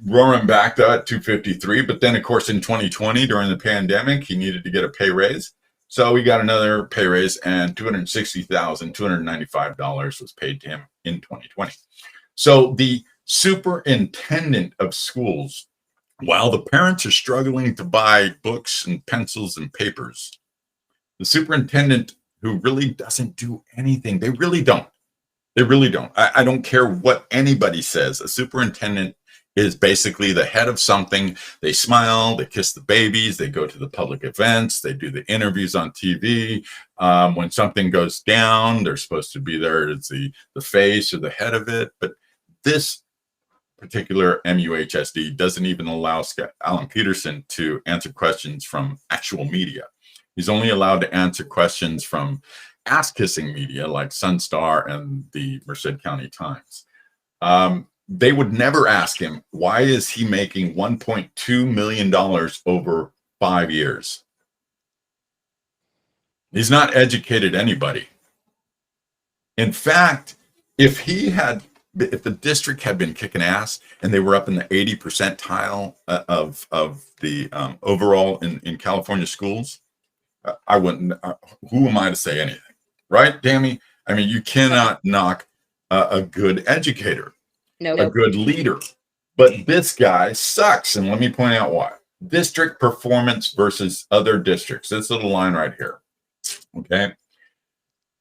[SPEAKER 1] roaring back though at $253. But then, of course, in 2020 during the pandemic, he needed to get a pay raise. So he got another pay raise, and $260,295 was paid to him in 2020. So the superintendent of schools, while the parents are struggling to buy books and pencils and papers, the superintendent, who really doesn't do anything, they really don't. I don't care what anybody says. A superintendent is basically the head of something. They smile, they kiss the babies, they go to the public events, they do the interviews on TV. When something goes down, they're supposed to be there as the face or the head of it. But this particular MUHSD doesn't even allow Alan Peterson to answer questions from actual media. He's only allowed to answer questions from ass-kissing media like Sunstar and the Merced County Times. They would never ask him, why is he making $1.2 million over 5 years? He's not educated anybody. In fact, if the district had been kicking ass and they were up in the 80 percentile of the overall in California schools, I wouldn't. Who am I to say anything, right, Tammy? I mean, you cannot knock a good educator, a good leader, but this guy sucks, and let me point out why. District performance versus other districts. This little line right here. Okay,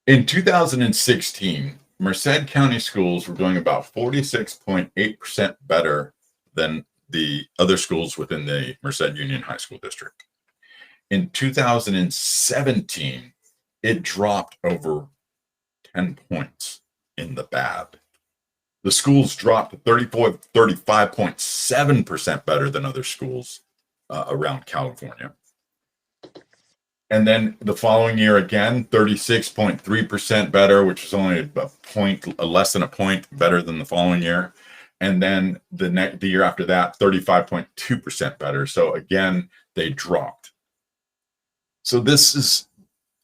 [SPEAKER 1] in 2016. Merced County schools were doing about 46.8% better than the other schools within the Merced Union High School District. In 2017, it dropped over 10 points in the bad. The schools dropped to 35.7% better than other schools around California. And then the following year again, 36.3% better, which is only a point, less than a point better than the following year. And then the year after that, 35.2% better. So again, they dropped. So this is,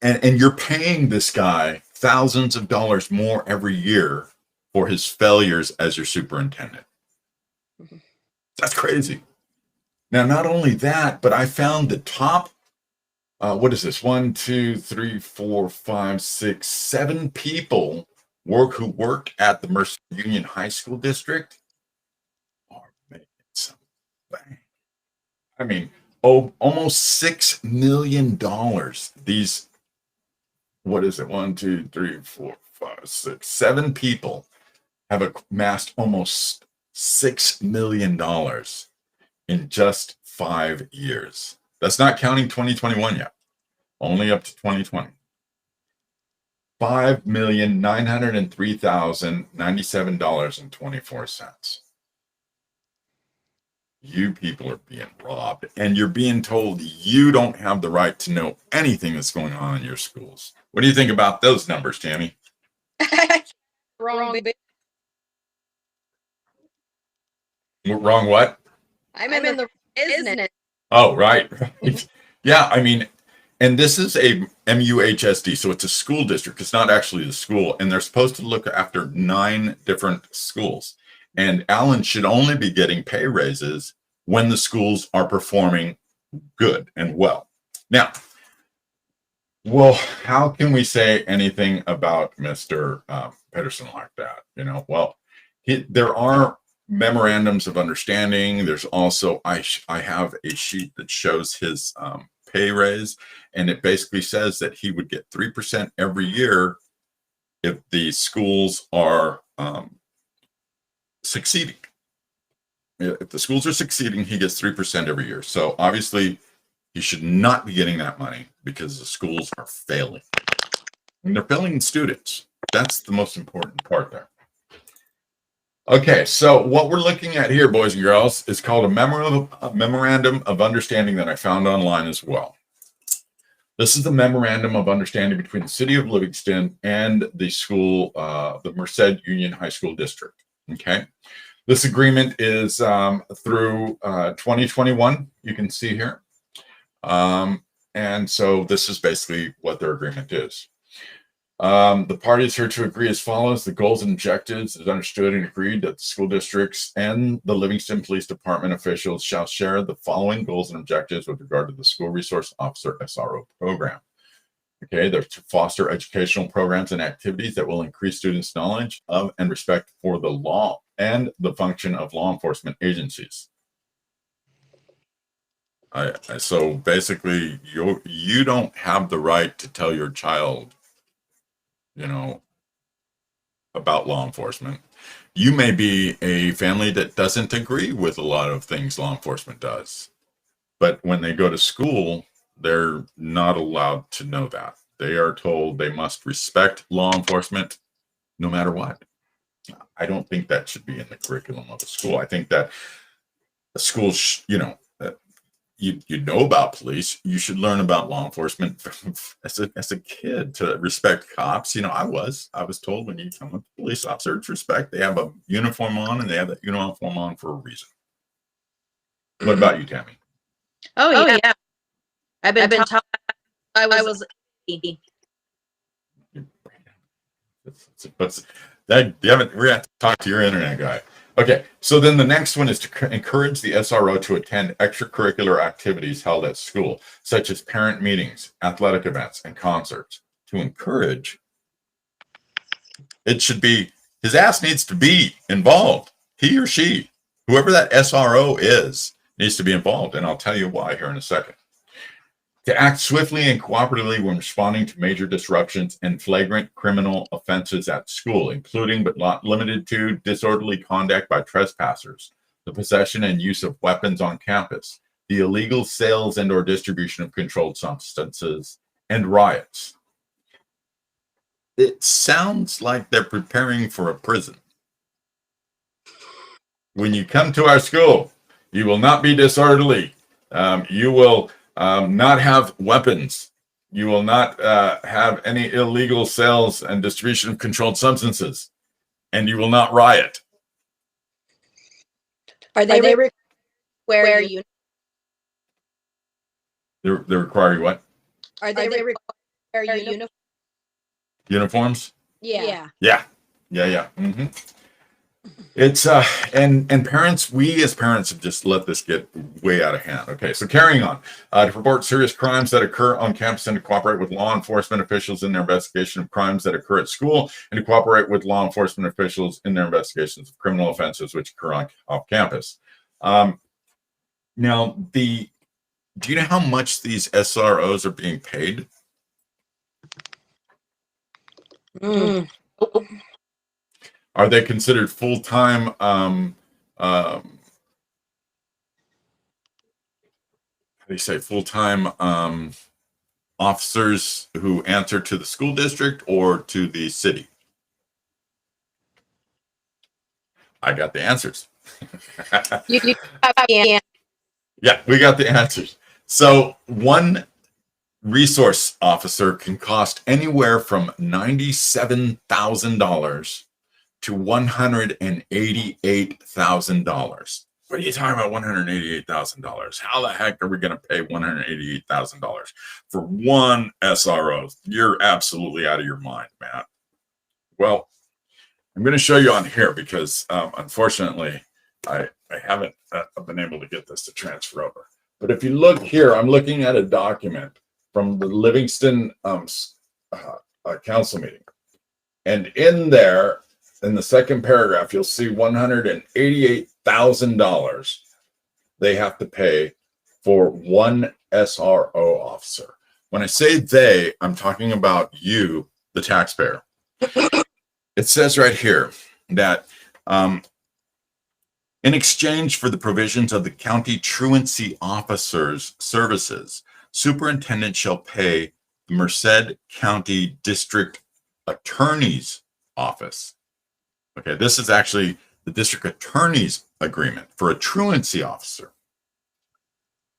[SPEAKER 1] and you're paying this guy thousands of dollars more every year for his failures as your superintendent. That's crazy. Now, not only that, but I found the top, what is this? 1, 2, 3, 4, 5, 6, 7 people who work at the Merced Union High School District are making some bang. I mean, almost $6 million. These, what is it? 1, 2, 3, 4, 5, 6, 7 people have amassed almost $6 million in just 5 years. That's not counting 2021 yet, only up to 2020. $5,903,097.24. You people are being robbed, and you're being told you don't have the right to know anything that's going on in your schools. What do you think about those numbers, Tammy?
[SPEAKER 2] Wrong.
[SPEAKER 1] Wrong what?
[SPEAKER 2] I'm in the business.
[SPEAKER 1] Oh, right. Yeah, I mean, and this is a MUHSD, so it's a school district. It's not actually the school, and they're supposed to look after 9 different schools. And Allen should only be getting pay raises when the schools are performing good and well. Now, well, how can we say anything about Mr. Pedersen like that? You know, well, there are memorandums of understanding. There's also, I have a sheet that shows his pay raise, and it basically says that he would get 3% every year if the schools are succeeding. If the schools are succeeding, he gets 3% every year. So obviously, he should not be getting that money because the schools are failing. And they're failing students. That's the most important part there. Okay, so what we're looking at here, boys and girls, is called a memorandum of understanding that I found online as well. This is the memorandum of understanding between the City of Livingston and the school, the Merced Union High School District. Okay, this agreement is through 2021. You can see here, and so this is basically what their agreement is. The parties are to agree as follows. The goals and objectives is understood and agreed that the school districts and the Livingston Police Department officials shall share the following goals and objectives with regard to the School Resource Officer SRO program. Okay, they're to foster educational programs and activities that will increase students' knowledge of and respect for the law and the function of law enforcement agencies. So basically, you don't have the right to tell your child, you know, about law enforcement. You may be a family that doesn't agree with a lot of things law enforcement does, but when they go to school, they're not allowed to know that. They are told they must respect law enforcement no matter what. I don't think that should be in the curriculum of a school. I think that a school, you know know about police. You should learn about law enforcement as a kid to respect cops. You know, I was told when you become a police officer, it's respect. They have a uniform on, and they have that uniform on for a reason. What about you, Tammy?
[SPEAKER 2] Oh yeah. I've been taught. I was.
[SPEAKER 1] We're going to have to talk to your internet guy. Okay, so then the next one is to encourage the SRO to attend extracurricular activities held at school, such as parent meetings, athletic events, and concerts. To encourage, it should be, his ass needs to be involved. He or she, whoever that SRO is, needs to be involved, and I'll tell you why here in a second. To act swiftly and cooperatively when responding to major disruptions and flagrant criminal offenses at school, including but not limited to disorderly conduct by trespassers, the possession and use of weapons on campus, the illegal sales and or distribution of controlled substances, and riots. It sounds like they're preparing for a prison. When you come to our school, you will not be disorderly. You will not have weapons. You will not have any illegal sales and distribution of controlled substances. And you will not riot.
[SPEAKER 2] Are they wear you?
[SPEAKER 1] They require you what?
[SPEAKER 2] Are they wear
[SPEAKER 1] Uniforms?
[SPEAKER 2] Yeah.
[SPEAKER 1] Yeah. Mm-hmm. It's and parents, we as parents have just let this get way out of hand. Okay, so carrying on. To report serious crimes that occur on campus and to cooperate with law enforcement officials in their investigation of crimes that occur at school, and to cooperate with law enforcement officials in their investigations of criminal offenses which occur off campus. Now, do you know how much these SROs are being paid? Are they considered full-time how do you say full-time officers who answer to the school district or to the city? I got the answers.
[SPEAKER 2] You have the
[SPEAKER 1] Yeah, we got the answers. So one resource officer can cost anywhere from $97,000 to $188,000. What are you talking about, $188,000? How the heck are we going to pay $188,000 for one SRO? You're absolutely out of your mind, Matt. Well, I'm going to show you on here because unfortunately, I haven't been able to get this to transfer over. But if you look here, I'm looking at a document from the Livingston council meeting. And in there, in the second paragraph, you'll see $188,000 they have to pay for one SRO officer. When I say they, I'm talking about you, the taxpayer. It says right here that in exchange for the provisions of the county truancy officers' services, superintendent shall pay the Merced County District Attorney's Office. Okay, this is actually the district attorney's agreement for a truancy officer,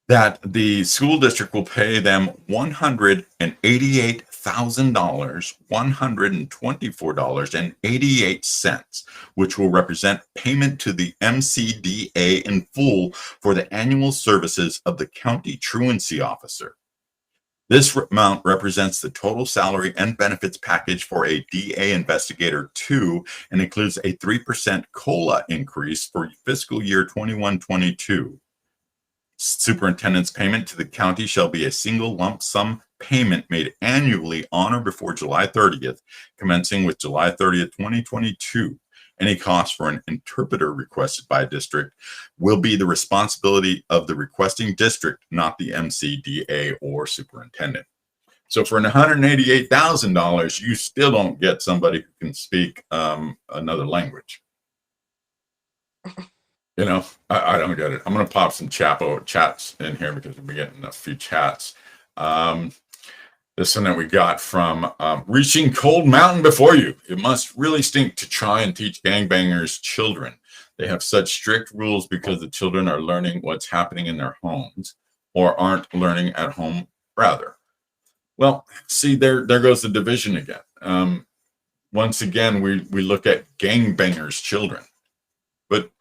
[SPEAKER 1] that the school district will pay them $188,000, $124.88, which will represent payment to the MCDA in full for the annual services of the county truancy officer. This amount represents the total salary and benefits package for a DA investigator 2 and includes a 3% COLA increase for fiscal year 21-22. Superintendent's payment to the county shall be a single lump sum payment made annually on or before July 30th, commencing with July 30th, 2022. Any cost for an interpreter requested by a district will be the responsibility of the requesting district, not the MCDA or superintendent. So for $188,000, you still don't get somebody who can speak another language. You know, I don't get it. I'm going to pop some chats in here because we're getting a few chats. This one that we got from Reaching Cold Mountain Before You. It must really stink to try and teach gangbangers children. They have such strict rules because the children are learning what's happening in their homes or aren't learning at home, rather. Well, see, there goes the division again. Once again, we look at gangbangers children. But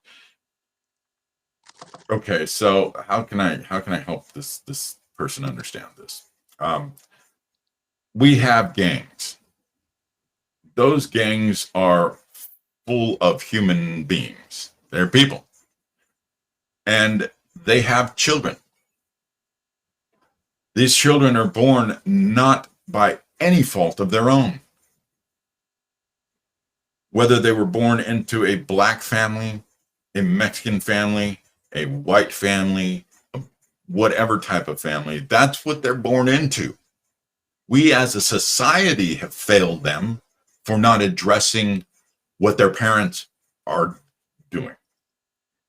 [SPEAKER 1] okay, so how can I help this person understand this? We have gangs. Those gangs are full of human beings. They're people. And they have children. These children are born not by any fault of their own. Whether they were born into a black family, a Mexican family, a white family, whatever type of family, that's what they're born into. We as a society have failed them for not addressing what their parents are doing.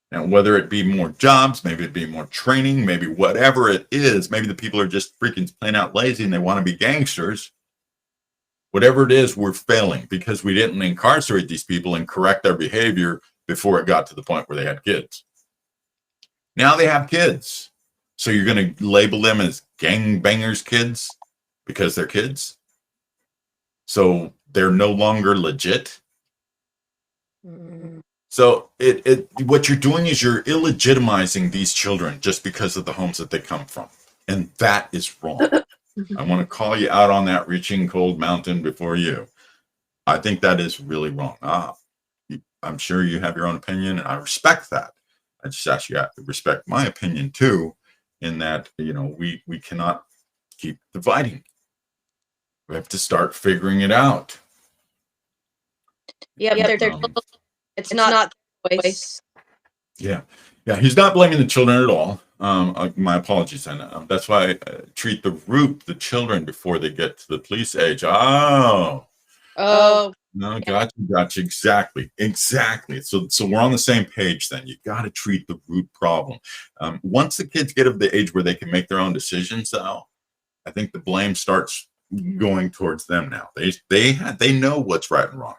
[SPEAKER 1] Now, whether it be more jobs, maybe it be more training, maybe whatever it is, maybe the people are just freaking plain out lazy and they want to be gangsters. Whatever it is, we're failing because we didn't incarcerate these people and correct their behavior before it got to the point where they had kids. Now they have kids. So you're going to label them as gangbangers kids because they're kids? So they're no longer legit? So what you're doing is you're illegitimizing these children just because of the homes that they come from. And that is wrong. I want to call you out on that, reaching cold mountain before you. I think that is really wrong. I'm sure you have your own opinion, and I respect that. I just ask you to respect my opinion too, in that, we cannot keep dividing. We have to start figuring it out.
[SPEAKER 2] Yeah, it's not voice.
[SPEAKER 1] Yeah. He's not blaming the children at all. My apologies, and that's why I treat the children before they get to the police age. Oh, no, gotcha. Exactly. So we're on the same page then. You got to treat the root problem. Once the kids get of the age where they can make their own decisions, though, I think the blame starts going towards them now. They know what's right and wrong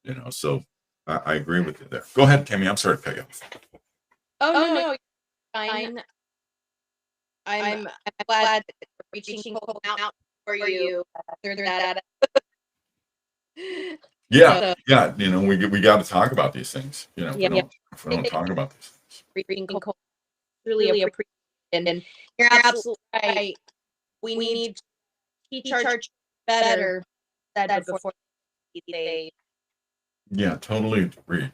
[SPEAKER 1] now. So I agree with you there. Go ahead, Tammy. I'm sorry to cut you off.
[SPEAKER 2] No, fine. I'm glad that you're reaching cold mountain for you. That.
[SPEAKER 1] Yeah. We got to talk about these things. If we don't talk about these things.
[SPEAKER 2] Reaching cold, really appreciate it. And you're absolutely right. We need to teach our better than before they.
[SPEAKER 1] Yeah, totally agree.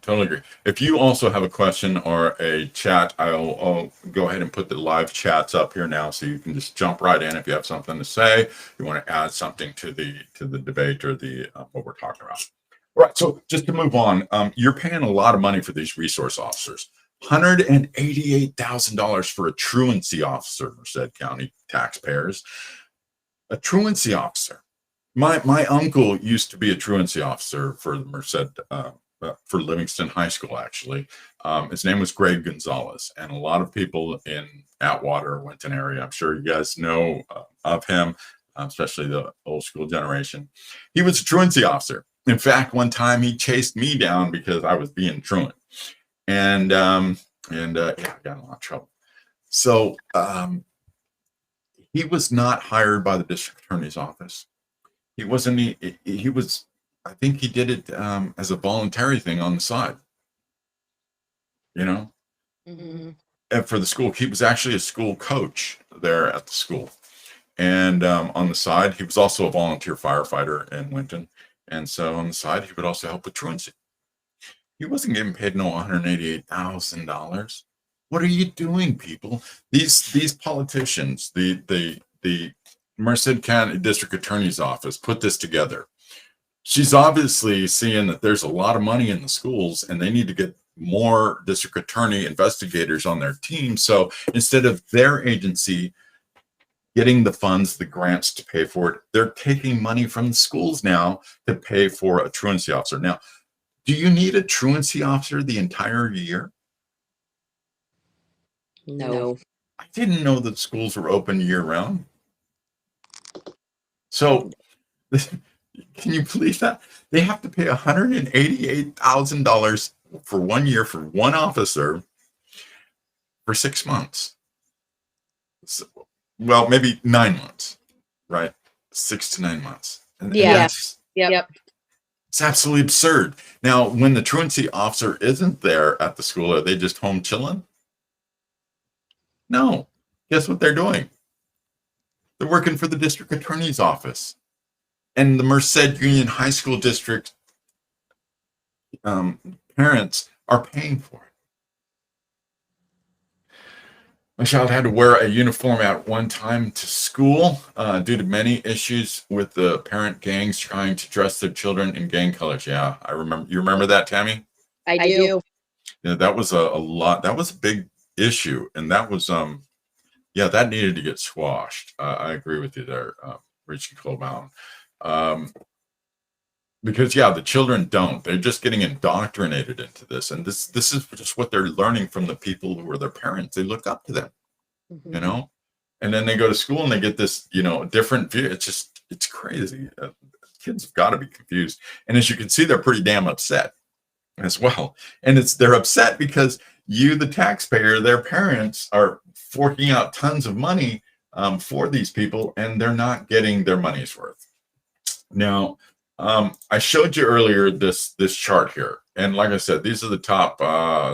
[SPEAKER 1] If you also have a question or a chat, I'll go ahead and put the live chats up here now, so you can just jump right in if you have something to say. You want to add something to the debate or the what we're talking about. All right. So just to move on, you're paying a lot of money for these resource officers. $188,000 for a truancy officer, Merced County taxpayers. A truancy officer. My uncle used to be a truancy officer for the Merced, for Livingston High School, actually. His name was Greg Gonzalez, and a lot of people in Atwater, Winton area, I'm sure you guys know of him, especially the old school generation. He was a truancy officer. In fact, one time he chased me down because I was being truant, and I got in a lot of trouble. So he was not hired by the district attorney's office. He wasn't. He was. I think he did it as a voluntary thing on the side.
[SPEAKER 2] Mm-hmm.
[SPEAKER 1] And for the school, he was actually a school coach there at the school, and on the side, he was also a volunteer firefighter in Winton. And so on the side, he would also help with truancy. He wasn't getting paid no $188,000. What are you doing, people? These politicians, the Merced County District Attorney's Office put this together. She's obviously seeing that there's a lot of money in the schools and they need to get more district attorney investigators on their team. So instead of their agency getting the funds, the grants to pay for it, they're taking money from the schools now to pay for a truancy officer. Now, do you need a truancy officer the entire year?
[SPEAKER 2] No.
[SPEAKER 1] I didn't know that schools were open year round. So, can you believe that? They have to pay $188,000 for 1 year for one officer for 6 months. So, well, maybe 9 months, right? 6 to 9 months.
[SPEAKER 2] Yep.
[SPEAKER 1] It's absolutely absurd. Now, when the truancy officer isn't there at the school, are they just home chilling? No. Guess what they're doing? They're working for the district attorney's office. And the Merced Union High School District parents are paying for it. My child had to wear a uniform at one time to school due to many issues with the parent gangs trying to dress their children in gang colors. Yeah, I remember. You remember that, Tammy?
[SPEAKER 2] I do.
[SPEAKER 1] Yeah, that was a lot. That was a big issue, and that was that needed to get squashed. I agree with you there, reaching cold mountain. Because the children don't. They're just getting indoctrinated into this, and this is just what they're learning from the people who are their parents. They look up to them, and then they go to school and they get this, different view. It's crazy. Kids have got to be confused, and as you can see, they're pretty damn upset as well. And they're upset because you, the taxpayer, their parents are forking out tons of money for these people, and they're not getting their money's worth. Now, I showed you earlier this chart here, and like I said, these are the top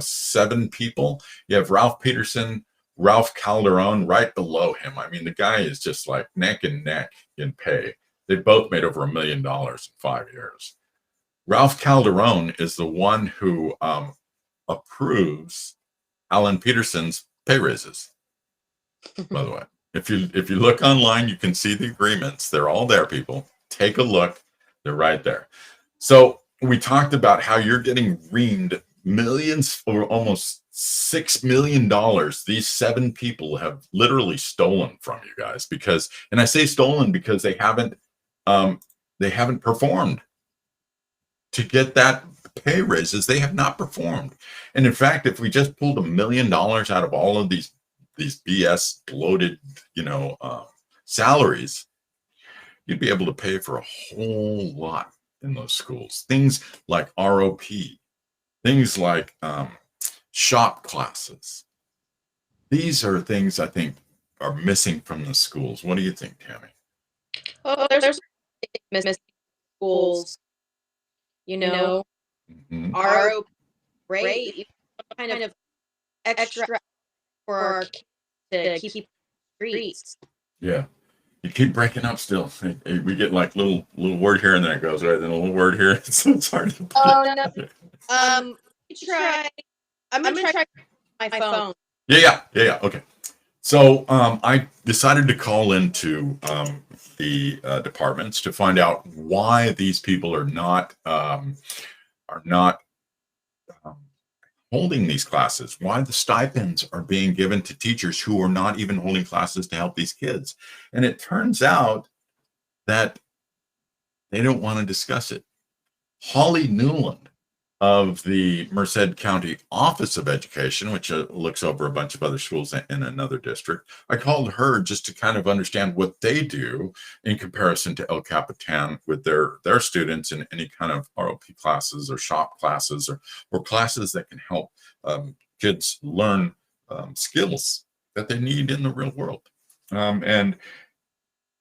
[SPEAKER 1] 7 people. You have Ralph Peterson, Ralph Calderon right below him. I mean, the guy is just like neck and neck in pay. They both made over $1 million in 5 years. Ralph Calderon is the one who approves Alan Peterson's pay raises. By the way, if you look online, you can see the agreements. They're all there, people. Take a look. They're right there. So we talked about how you're getting reamed millions, or almost $6 million. These 7 people have literally stolen from you guys, because, and I say stolen because they haven't performed to get that pay raises. They have not performed. And in fact, if we just pulled $1 million out of all of these BS bloated, salaries, you'd be able to pay for a whole lot in those schools. Things like ROP, things like shop classes. These are things I think are missing from the schools. What do you think, Tammy?
[SPEAKER 2] Oh, there's missing schools. ROP rate, kind of extra for our kids to keep streets.
[SPEAKER 1] Yeah. You keep breaking up still. We get like little word here and then it goes right. Then a little word here. So it's hard to put
[SPEAKER 2] no. I'm gonna try my phone.
[SPEAKER 1] Yeah. Okay. So I decided to call into the departments to find out why these people are not holding these classes, why the stipends are being given to teachers who are not even holding classes to help these kids. And it turns out that they don't want to discuss it. Holly Newland of the Merced County Office of Education, which looks over a bunch of other schools in another district, I called her just to kind of understand what they do in comparison to El Capitan with their students in any kind of ROP classes or shop classes or classes that can help kids learn skills that they need in the real world. And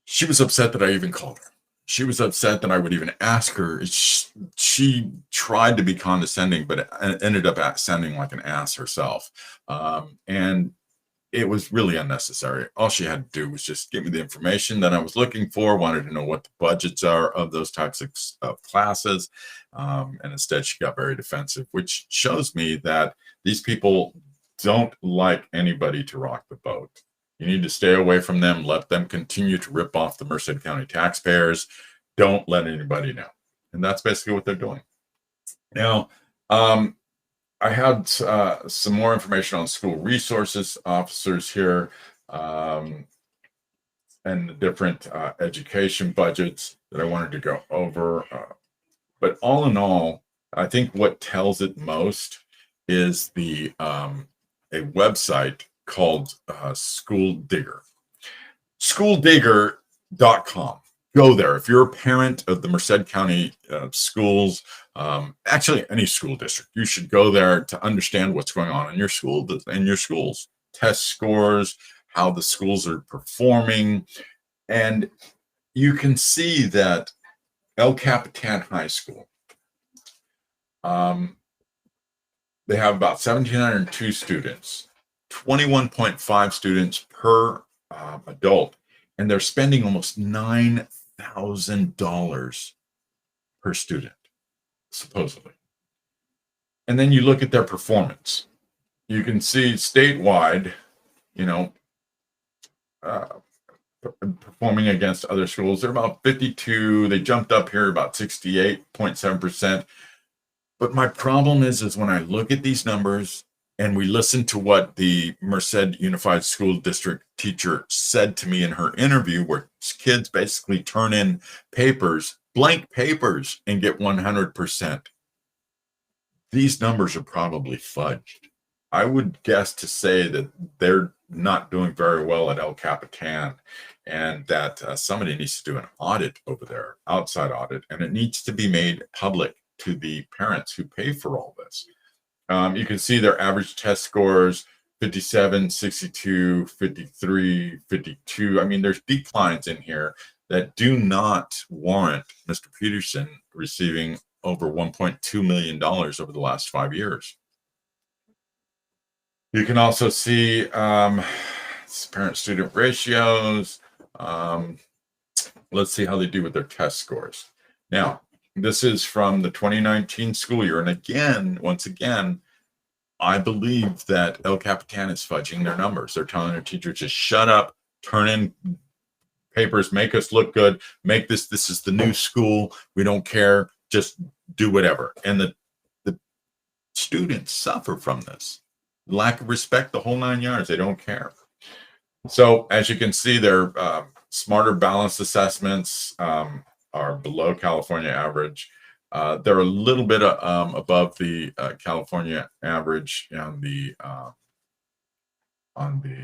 [SPEAKER 1] she was upset that I even called her. She was upset that I would even ask her. She tried to be condescending, but ended up sounding like an ass herself. And it was really unnecessary. All she had to do was just give me the information that I was looking for, wanted to know what the budgets are of those types of classes. And instead, she got very defensive, which shows me that these people don't like anybody to rock the boat. You need to stay away from them. Let them continue to rip off the Merced County taxpayers. Don't let anybody know. And that's basically what they're doing. Now, I had some more information on school resources officers here and the different education budgets that I wanted to go over. But all in all, I think what tells it most is a website called School Digger. SchoolDigger.com. Go there. If you're a parent of the Merced County schools, actually any school district, you should go there to understand what's going on in your school, test scores, how the schools are performing. And you can see that El Capitan High School, they have about 1,702 students. 21.5 students per adult, and they're spending almost $9,000 per student, supposedly. And then you look at their performance. You can see statewide, performing against other schools. They're about 52. They jumped up here about 68.7%. But my problem is when I look at these numbers, and we listened to what the Merced Unified School District teacher said to me in her interview, where kids basically turn in papers, blank papers, and get 100%. These numbers are probably fudged. I would guess to say that they're not doing very well at El Capitan, and that somebody needs to do an audit over there, outside audit, and it needs to be made public to the parents who pay for all this. You can see their average test scores, 57, 62, 53, 52. I mean, there's declines in here that do not warrant Mr. Peterson receiving over $1.2 million over the last 5 years. You can also see parent-student ratios. Let's see how they do with their test scores. Now, this is from the 2019 school year. And again, once again, I believe that El Capitan is fudging their numbers. They're telling their teachers, just shut up, turn in papers, make us look good, make this is the new school. We don't care. Just do whatever. And the students suffer from this. Lack of respect, the whole 9 yards. They don't care. So as you can see, their smarter balanced assessments are below California average. They're a little bit above the California average on the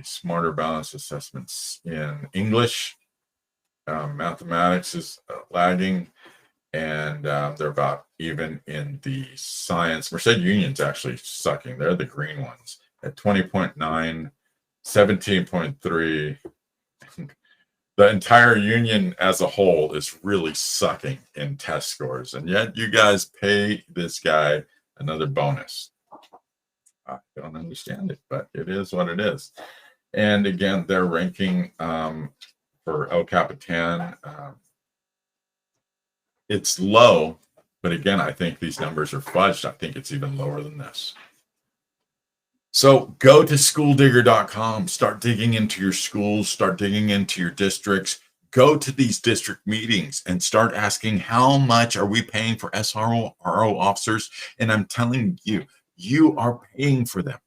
[SPEAKER 1] smarter balanced assessments in English. Mathematics is lagging, and they're about even in the science. Merced Union's actually sucking. They're the green ones at 20.9, 17.3. The entire union as a whole is really sucking in test scores, and yet you guys pay this guy another bonus. I don't understand it, but it is what it is. And again, their ranking for El Capitan, it's low, but again, I think these numbers are fudged. I think it's even lower than this. So go to schooldigger.com, start digging into your schools, start digging into your districts, go to these district meetings and start asking, how much are we paying for SRO officers? And I'm telling you, you are paying for them.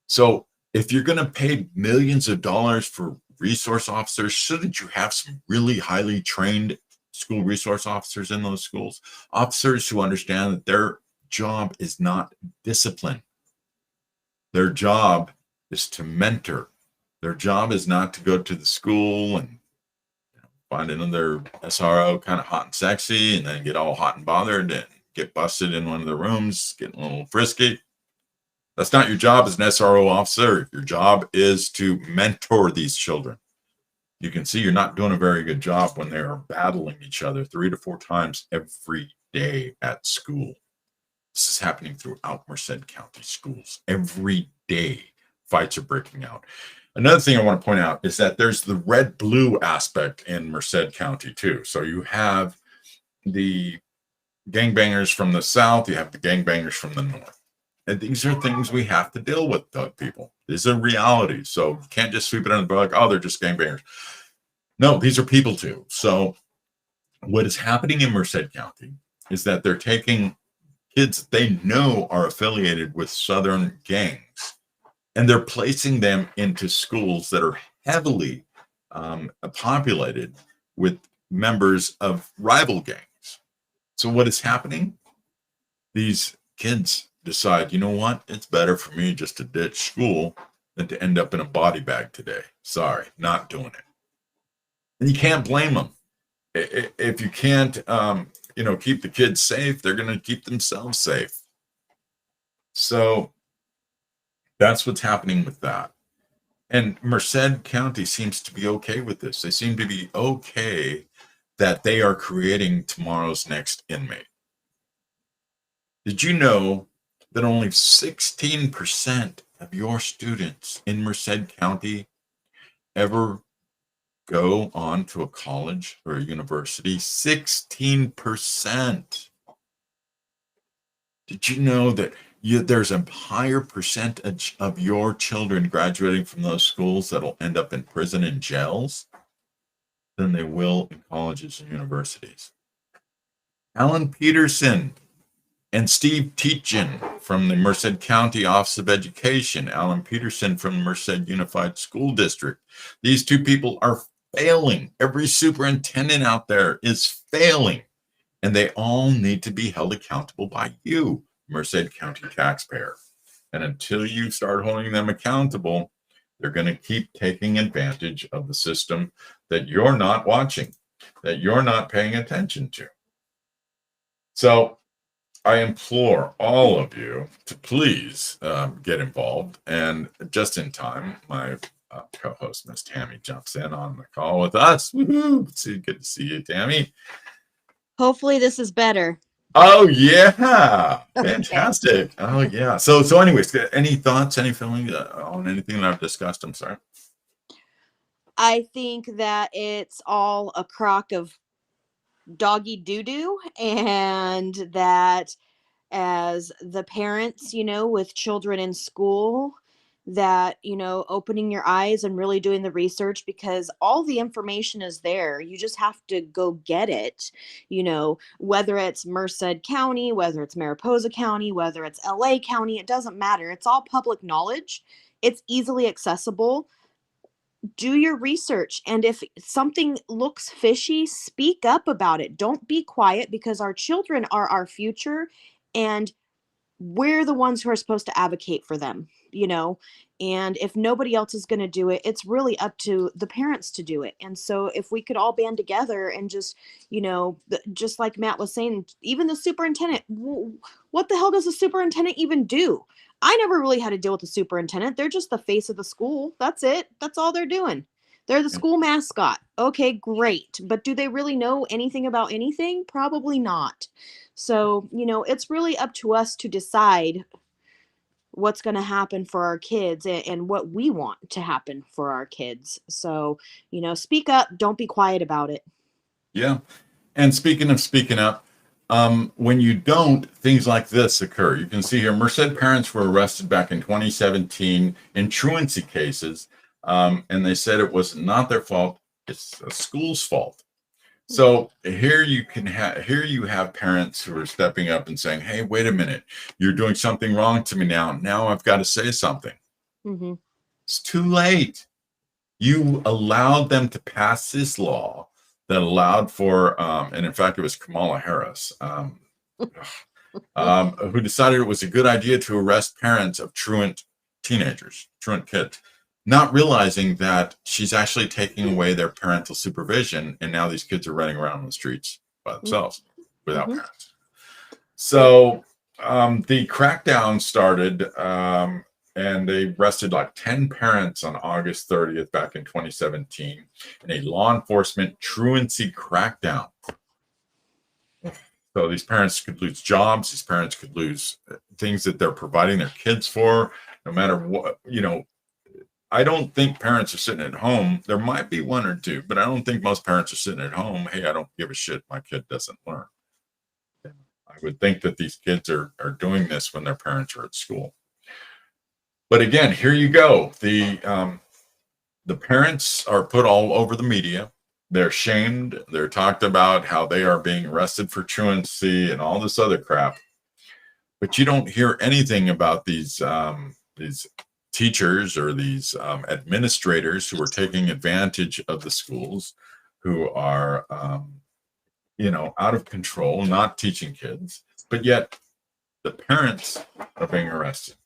[SPEAKER 1] So if you're going to pay millions of dollars for resource officers, shouldn't you have some really highly trained school resource officers in those schools? Officers who understand that their job is not discipline. Their job is to mentor. Their job is not to go to the school and find another SRO kind of hot and sexy and then get all hot and bothered and get busted in one of the rooms, get a little frisky. That's not your job as an SRO officer. Your job is to mentor these children. You can see you're not doing a very good job when they are battling each other 3 to 4 times every day at school. This is happening throughout Merced County schools. Every day, fights are breaking out. Another thing I want to point out is that there's the red-blue aspect in Merced County too. So you have the gangbangers from the south, you have the gangbangers from the north. And these are things we have to deal with, people. These are realities. So you can't just sweep it under the rug, oh, they're just gangbangers. No, these are people too. So what is happening in Merced County is that they're taking kids that they know are affiliated with Southern gangs, and they're placing them into schools that are heavily populated with members of rival gangs. So what is happening? These kids decide, you know what? It's better for me just to ditch school than to end up in a body bag today. Sorry, not doing it. And you can't blame them. If you can't, keep the kids safe, they're going to keep themselves safe. So that's what's happening with that. And Merced County seems to be okay with this. They seem to be okay that they are creating tomorrow's next inmate. Did you know that only 16% of your students in Merced County ever go on to a college or a university? 16%. Did you know that there's a higher percentage of your children graduating from those schools that'll end up in prison and jails than they will in colleges and universities? Alan Peterson and Steve Teachin from the Merced County Office of Education, Alan Peterson from Merced Unified School District. These two people are failing. Every superintendent out there is failing, and they all need to be held accountable by you, Merced County taxpayer. And until you start holding them accountable, they're going to keep taking advantage of the system that you're not watching, that you're not paying attention to. So I implore all of you to please get involved. And just in time, my co-host Miss Tammy jumps in on the call with us. Woo-hoo. Good to see you, Tammy.
[SPEAKER 2] Hopefully this is better.
[SPEAKER 1] Oh yeah, fantastic.
[SPEAKER 2] Okay.
[SPEAKER 1] Oh yeah. So anyways, any thoughts, any feelings on anything that I've discussed? I'm sorry.
[SPEAKER 2] I think that it's all a crock of doggy doo-doo, and that as the parents, with children in school, that, opening your eyes and really doing the research, because all the information is there. You just have to go get it, whether it's Merced County, whether it's Mariposa County, whether it's LA County, it doesn't matter. It's all public knowledge. It's easily accessible. Do your research. And if something looks fishy, speak up about it. Don't be quiet, because our children are our future. And we're the ones who are supposed to advocate for them, and if nobody else is going to do it, it's really up to the parents to do it. And so if we could all band together and just, just like Matt was saying, even the superintendent, what the hell does the superintendent even do? I never really had to deal with the superintendent. They're just the face of the school. That's it. That's all they're doing. They're the school mascot. Okay, great. But do they really know anything about anything? Probably not. So, it's really up to us to decide what's going to happen for our kids and what we want to happen for our kids. So, speak up. Don't be quiet about it.
[SPEAKER 1] Yeah. And speaking of speaking up, when you don't, things like this occur. You can see here, Merced parents were arrested back in 2017 in truancy cases. And they said it was not their fault. It's a school's fault. So here you have parents who are stepping up and saying, hey, wait a minute, you're doing something wrong to me now. Now I've got to say something. Mm-hmm. It's too late. You allowed them to pass this law that allowed for, and in fact, it was Kamala Harris, who decided it was a good idea to arrest parents of truant teenagers, truant kids, not realizing that she's actually taking away their parental supervision. And now these kids are running around on the streets by themselves without parents. So the crackdown started, and they arrested like 10 parents on August 30th back in 2017 in a law enforcement truancy crackdown. So these parents could lose jobs. These parents could lose things that they're providing their kids for, no matter what, I don't think parents are sitting at home. There might be one or two, but I don't think most parents are sitting at home. Hey, I don't give a shit. My kid doesn't learn. I would think that these kids are doing this when their parents are at school. But again, here you go. The parents are put all over the media. They're shamed. They're talked about how they are being arrested for truancy and all this other crap. But you don't hear anything about these teachers or these administrators who are taking advantage of the schools, who are, out of control, not teaching kids, but yet the parents are being arrested.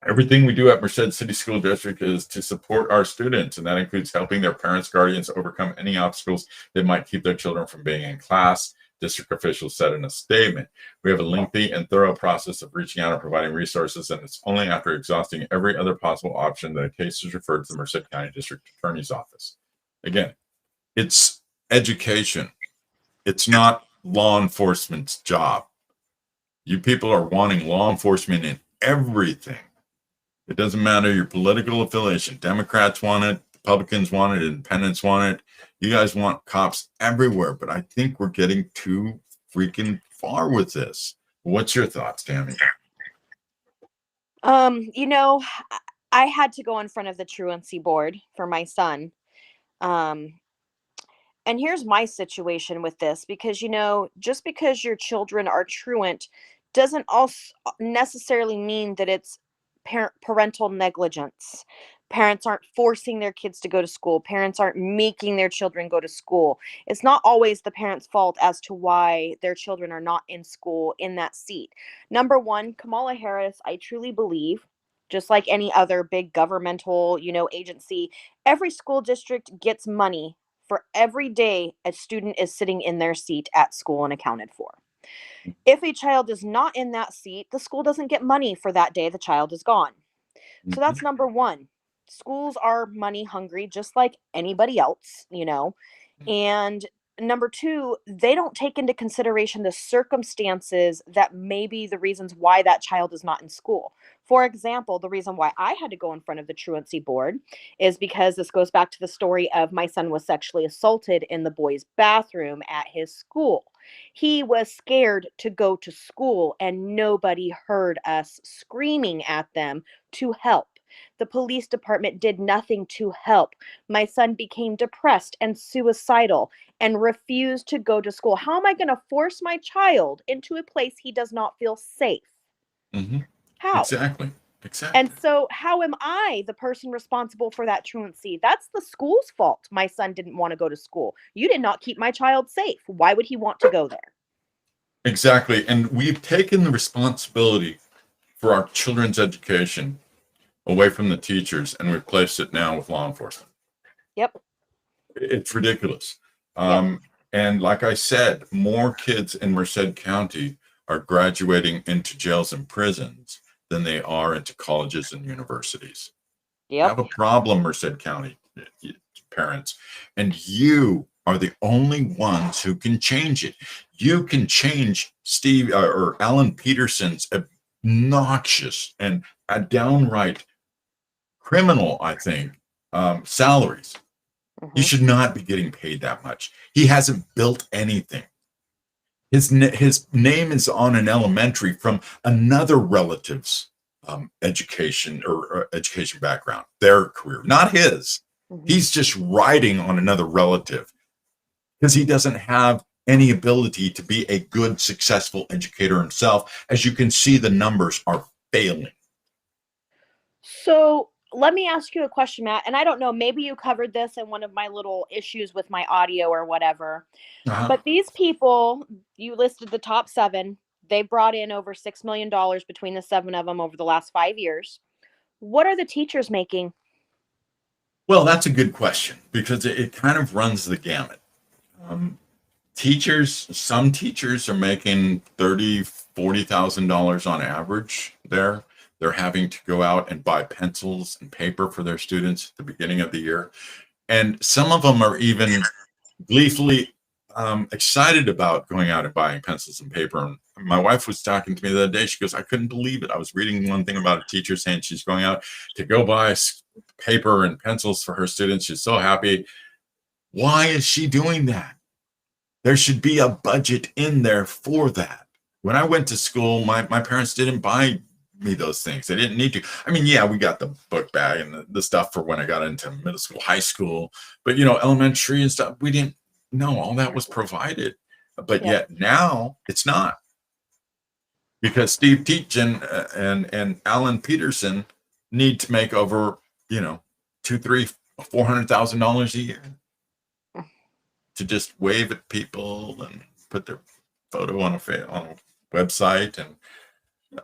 [SPEAKER 1] Everything we do at Merced City School District is to support our students, and that includes helping their parents, guardians overcome any obstacles that might keep their children from being in class, district officials said in a statement. We have a lengthy and thorough process of reaching out and providing resources, and it's only after exhausting every other possible option that a case is referred to the Merced County District Attorney's Office. Again, it's education. It's not law enforcement's job. You people are wanting law enforcement in everything. It doesn't matter your political affiliation. Democrats want it, Republicans want it, independents want it. You guys want cops everywhere, but I think we're getting too freaking far with this. What's your thoughts, Tammy?
[SPEAKER 2] I had to go in front of the truancy board for my son. And here's my situation with this, because, just because your children are truant doesn't also necessarily mean that it's parental negligence. Parents aren't forcing their kids to go to school. Parents aren't making their children go to school. It's not always the parents' fault as to why their children are not in school in that seat. Number one, Kamala Harris, I truly believe, just like any other big governmental, agency, every school district gets money for every day a student is sitting in their seat at school and accounted for. If a child is not in that seat, the school doesn't get money for that day the child is gone. So that's number one. schools are money hungry, just like anybody else, you know. And number two, they don't take into consideration the circumstances that may be the reasons why that child is not in school. For example, the reason why I had to go in front of the truancy board is because this goes back to the story of my son was sexually assaulted in the boys' bathroom at his school. He was scared to go to school, and nobody heard us screaming at them to help. The police department did nothing to help. My son became depressed and suicidal and refused to go to school. How am I going to force my child into a place he does not feel safe?
[SPEAKER 1] Hmm.
[SPEAKER 2] How?
[SPEAKER 1] Exactly. Exactly.
[SPEAKER 2] And so, how am I the person responsible for that truancy? That's the school's fault. My son didn't want to go to school. You did not keep my child safe. Why would he want to go there?
[SPEAKER 1] Exactly. And we've taken the responsibility for our children's education away from the teachers and replaced it now with law enforcement.
[SPEAKER 2] Yep.
[SPEAKER 1] It's ridiculous.
[SPEAKER 2] Yep.
[SPEAKER 1] And like I said, more kids in Merced County are graduating into jails and prisons than they are into colleges and universities.
[SPEAKER 2] Yep.
[SPEAKER 1] Have a problem, Merced County parents, and you are the only ones who can change it. You can change Steve or Alan Peterson's obnoxious and a downright criminal, I think, salaries. He should not be getting paid that much. He hasn't built anything. His name is on an elementary from another relative's education or education background, their career, not his. He's just riding on another relative because he doesn't have any ability to be a good, successful educator himself. As you can see, the numbers are failing.
[SPEAKER 2] So let me ask you a question, Matt. And I don't know, maybe you covered this in one of my little issues with my audio or whatever. But these people, you listed the top 7. They brought in over $6 million between the 7 of them over the last 5 years. What are the teachers making?
[SPEAKER 1] Well, that's a good question because it kind of runs the gamut. Some teachers are making $30,000-$40,000 on average there. They're having to go out and buy pencils and paper for their students at the beginning of the year. And some of them are even gleefully excited about going out and buying pencils and paper. And my wife was talking to me the other day. She goes, I couldn't believe it. I was reading one thing about a teacher saying she's going out to go buy paper and pencils for her students. She's so happy. Why is she doing that? There should be a budget in there for that. When I went to school, my parents didn't buy me those things. They didn't need to. I mean, yeah, we got the book bag and the stuff for when I got into middle school, high school, but elementary and stuff, we didn't know all that was provided. But yet now it's not, because Steve Teach and Alan Peterson need to make over $200,000-$400,000 a year to just wave at people and put their photo on a website. And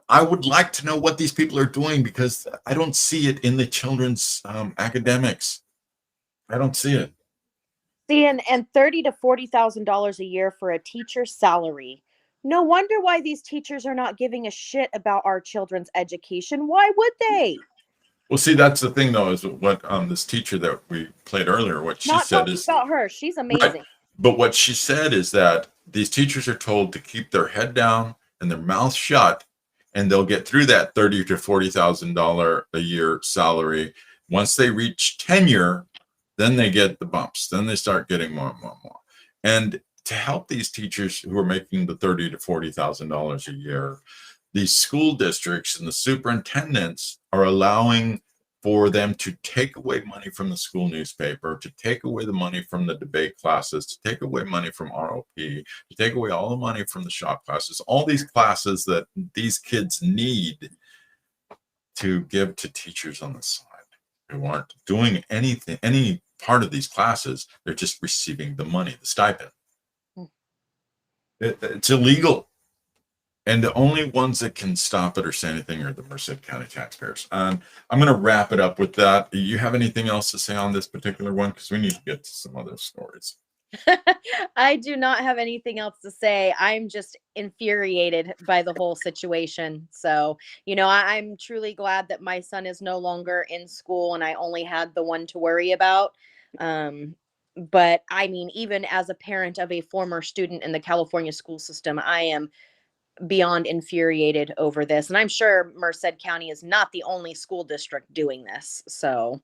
[SPEAKER 1] I would like to know what these people are doing because I don't see it in the children's academics. I don't see it.
[SPEAKER 2] See, and $30,000 to $40,000 a year for a teacher's salary. No wonder why these teachers are not giving a shit about our children's education. Why would they?
[SPEAKER 1] Well, see, that's the thing, though, is what this teacher that we played earlier, what she said is
[SPEAKER 2] about her. She's amazing.
[SPEAKER 1] Right. But what she said is that these teachers are told to keep their head down and their mouth shut, and they'll get through that $30,000 to $40,000 a year salary. Once they reach tenure, then they get the bumps. Then they start getting more and more and more. And to help these teachers who are making the $30,000 to $40,000 a year, these school districts and the superintendents are allowing for them to take away money from the school newspaper, to take away the money from the debate classes, to take away money from ROP, to take away all the money from the shop classes, all these classes that these kids need to give to teachers on the side who aren't doing anything, any part of these classes. They're just receiving the money, the stipend. It's illegal. And the only ones that can stop it or say anything are the Merced County taxpayers. I'm going to wrap it up with that. You have anything else to say on this particular one? Because we need to get to some other stories.
[SPEAKER 2] I do not have anything else to say. I'm just infuriated by the whole situation. So, I'm truly glad that my son is no longer in school and I only had the one to worry about. But I mean, even as a parent of a former student in the California school system, I am beyond infuriated over this. And I'm sure Merced County is not the only school district doing this. So,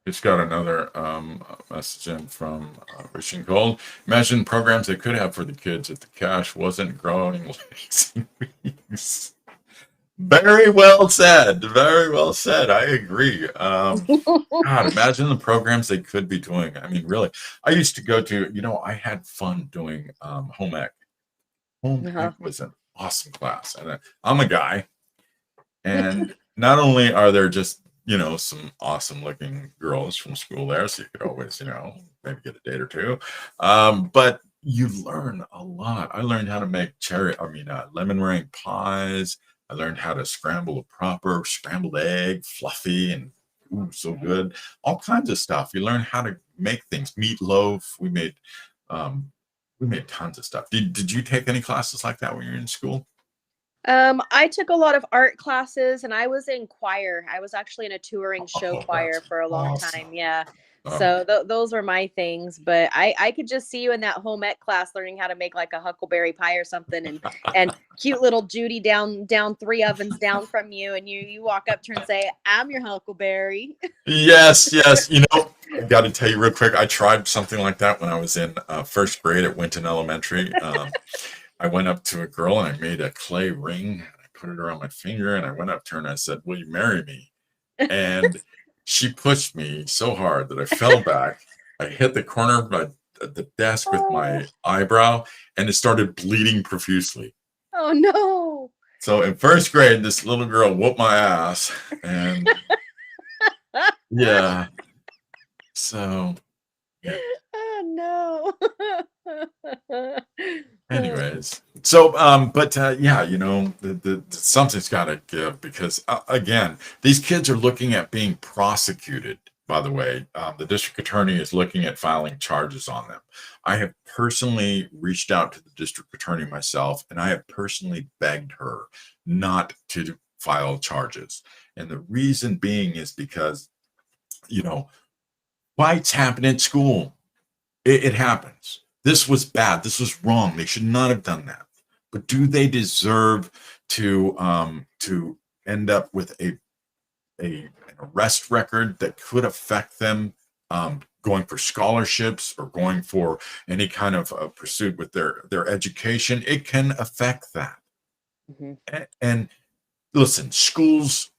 [SPEAKER 1] Just got another message in from Wishing Gold. Imagine programs they could have for the kids if the cash wasn't growing legs and weeks. Very well said. Very well said. I agree. God, imagine the programs they could be doing. I mean, really, I used to go to, I had fun doing home ec. Home ec was an awesome class. And I'm a guy. And not only are there just, some awesome looking girls from school there, so you could always, maybe get a date or two. But you learn a lot. I learned how to make lemon meringue pies. I learned how to scramble a proper scrambled egg, fluffy and so good. All kinds of stuff. You learn how to make things. Meatloaf. We made tons of stuff. Did you take any classes like that when you were in school?
[SPEAKER 2] I took a lot of art classes and I was in choir. I was actually in a touring show choir for a long time. Yeah. So those were my things, but I could just see you in that home ec class learning how to make like a huckleberry pie or something, and cute little Judy down 3 ovens down from you, and you walk up to her and say, "I'm your huckleberry."
[SPEAKER 1] Yes. I got to tell you real quick. I tried something like that when I was in first grade at Winton Elementary. I went up to a girl and I made a clay ring and I put it around my finger and I went up to her and I said, "Will you marry me?" And she pushed me so hard that I fell back. I hit the corner of the desk with my eyebrow and it started bleeding profusely.
[SPEAKER 2] Oh no.
[SPEAKER 1] So in first grade, this little girl whooped my ass and yeah. So yeah.
[SPEAKER 2] Oh no.
[SPEAKER 1] Anyways, so something's got to give because again, these kids are looking at being prosecuted. By the way, the district attorney is looking at filing charges on them. I have personally reached out to the district attorney myself, and I have personally begged her not to file charges. And the reason being is because, fights happen at school. It happens. This was bad. This was wrong. They should not have done that. But do they deserve to end up with an arrest record that could affect them going for scholarships or going for any kind of pursuit with their education? It can affect that. Mm-hmm. And listen, schools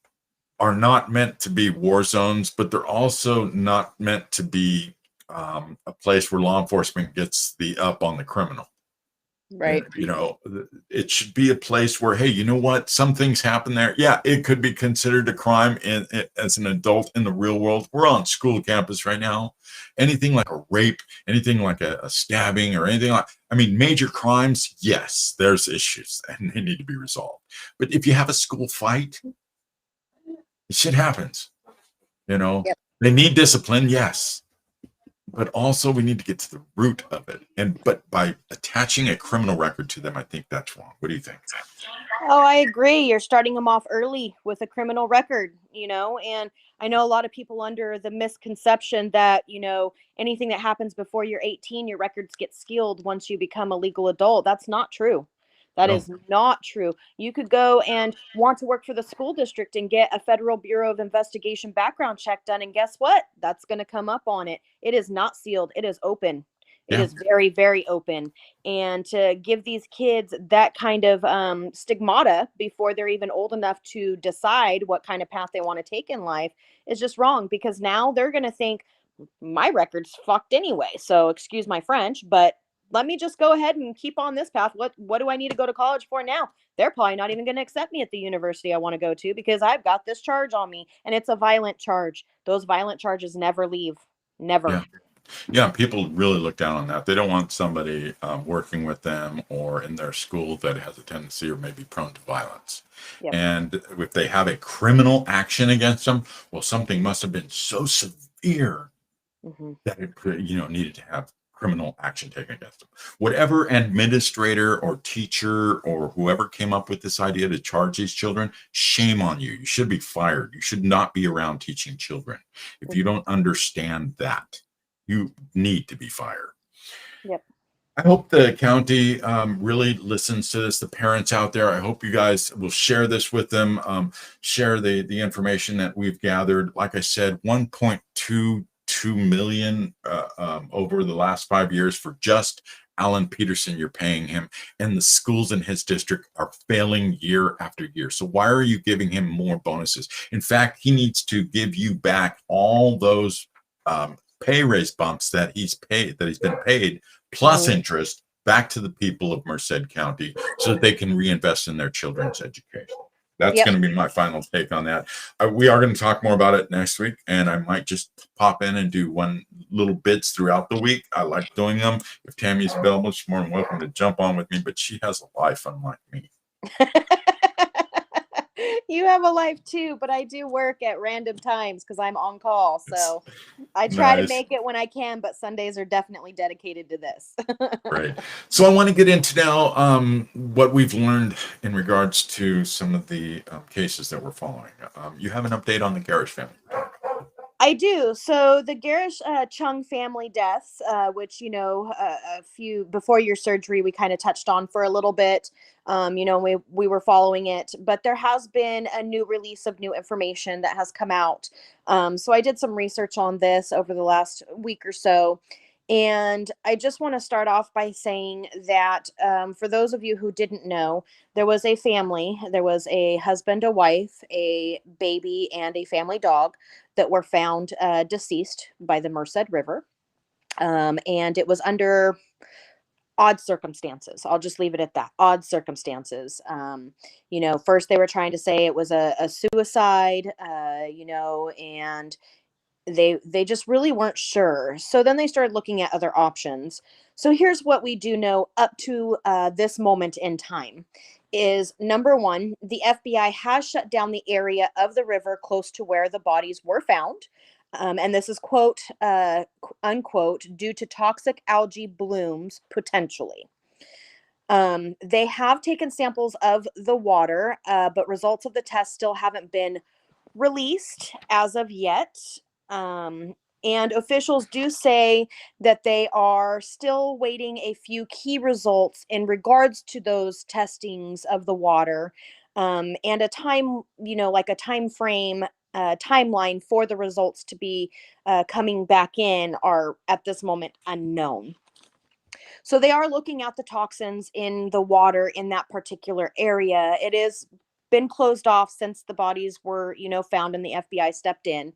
[SPEAKER 1] are not meant to be war zones, but they're also not meant to be a place where law enforcement gets the up on the criminal.
[SPEAKER 2] Right.
[SPEAKER 1] It should be a place where, hey, you know what? Some things happen there. Yeah, it could be considered a crime as an adult in the real world. We're on school campus right now. Anything like a rape, anything like a stabbing or anything major crimes, yes, there's issues and they need to be resolved. But if you have a school fight, shit happens. Yep. They need discipline, yes. But also we need to get to the root of it. But by attaching a criminal record to them, I think that's wrong. What do you think?
[SPEAKER 2] Oh, I agree. You're starting them off early with a criminal record, and I know a lot of people under the misconception that, anything that happens before you're 18, your records get sealed once you become a legal adult. That's not true. That is not true. You could go and want to work for the school district and get a Federal Bureau of Investigation background check done. And guess what? That's going to come up on it. It is not sealed. It is open. It is very, very open. And to give these kids that kind of stigmata before they're even old enough to decide what kind of path they want to take in life is just wrong, because now they're going to think my record's fucked anyway. So excuse my French, but let me just go ahead and keep on this path. What do I need to go to college for now? They're probably not even going to accept me at the university I want to go to because I've got this charge on me, and it's a violent charge. Those violent charges never leave. Never.
[SPEAKER 1] Yeah, people really look down on that. They don't want somebody working with them or in their school that has a tendency or maybe prone to violence. Yep. And if they have a criminal action against them, well, something must have been so severe that it could, needed to have criminal action taken against them. Whatever administrator or teacher or whoever came up with this idea to charge these children, shame on you. You should be fired. You should not be around teaching children. If you don't understand that, you need to be fired.
[SPEAKER 2] Yep.
[SPEAKER 1] I hope the county really listens to this. The parents out there, I hope you guys will share this with them, share the information that we've gathered. Like I said, 1.22 million over the last 5 years for just Alan Peterson. You're paying him, and the schools in his district are failing year after year. So why are you giving him more bonuses? In fact, he needs to give you back all those pay raise bumps that he's been paid, plus interest, back to the people of Merced County so that they can reinvest in their children's education. That's going to be my final take on that. We are going to talk more about it next week, and I might just pop in and do one little bits throughout the week. I like doing them. If Tammy's available, she's more than welcome to jump on with me, but she has a life unlike me.
[SPEAKER 2] You have a life too, but I do work at random times because I'm on call. So I try to make it when I can, but Sundays are definitely dedicated to this.
[SPEAKER 1] Right. So I want to get into now what we've learned in regards to some of the cases that we're following. You have an update on the Garish family?
[SPEAKER 2] I do. So the Garish Chung family deaths, which, a few before your surgery, we kind of touched on for a little bit. We were following it, but there has been a new release of new information that has come out. So I did some research on this over the last week or so. And I just want to start off by saying that for those of you who didn't know, there was a family, there was a husband, a wife, a baby, and a family dog that were found deceased by the Merced River. And it was under odd circumstances. I'll just leave it at that. Odd circumstances. First they were trying to say it was a suicide, and they just really weren't sure. So then they started looking at other options. So here's what we do know up to this moment in time is, number one, the FBI has shut down the area of the river close to where the bodies were found. And this is quote, unquote, due to toxic algae blooms, potentially. They have taken samples of the water, but results of the test still haven't been released as of yet. And officials do say that they are still waiting a few key results in regards to those testings of the water, and a time, like a time frame, timeline for the results to be coming back in are at this moment unknown. So they are looking at the toxins in the water in that particular area. It has been closed off since the bodies were, found and the FBI stepped in.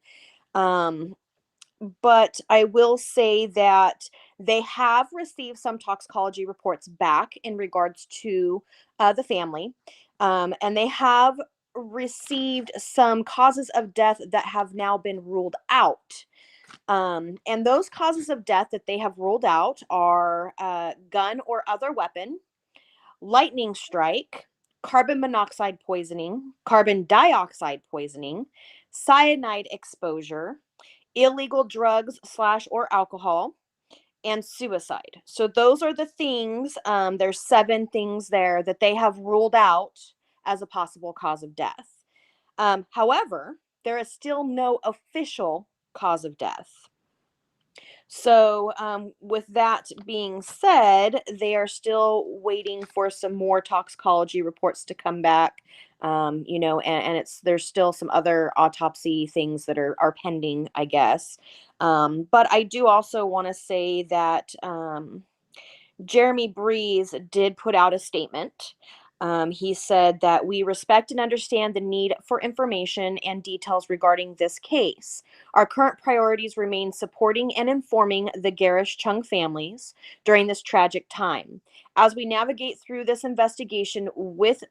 [SPEAKER 2] But I will say that they have received some toxicology reports back in regards to the family. And they have received some causes of death that have now been ruled out. And those causes of death that they have ruled out are gun or other weapon, lightning strike, carbon monoxide poisoning, carbon dioxide poisoning, cyanide exposure, illegal drugs / or alcohol, and suicide. So those are the things, there's 7 things there that they have ruled out as a possible cause of death. However, there is still no official cause of death. So with that being said, they are still waiting for some more toxicology reports to come back. And there's still some other autopsy things that are pending, I guess. But I do also want to say that Jeremy Breeze did put out a statement. He said that we respect and understand the need for information and details regarding this case. Our current priorities remain supporting and informing the Garish Chung families during this tragic time. As we navigate through this investigation with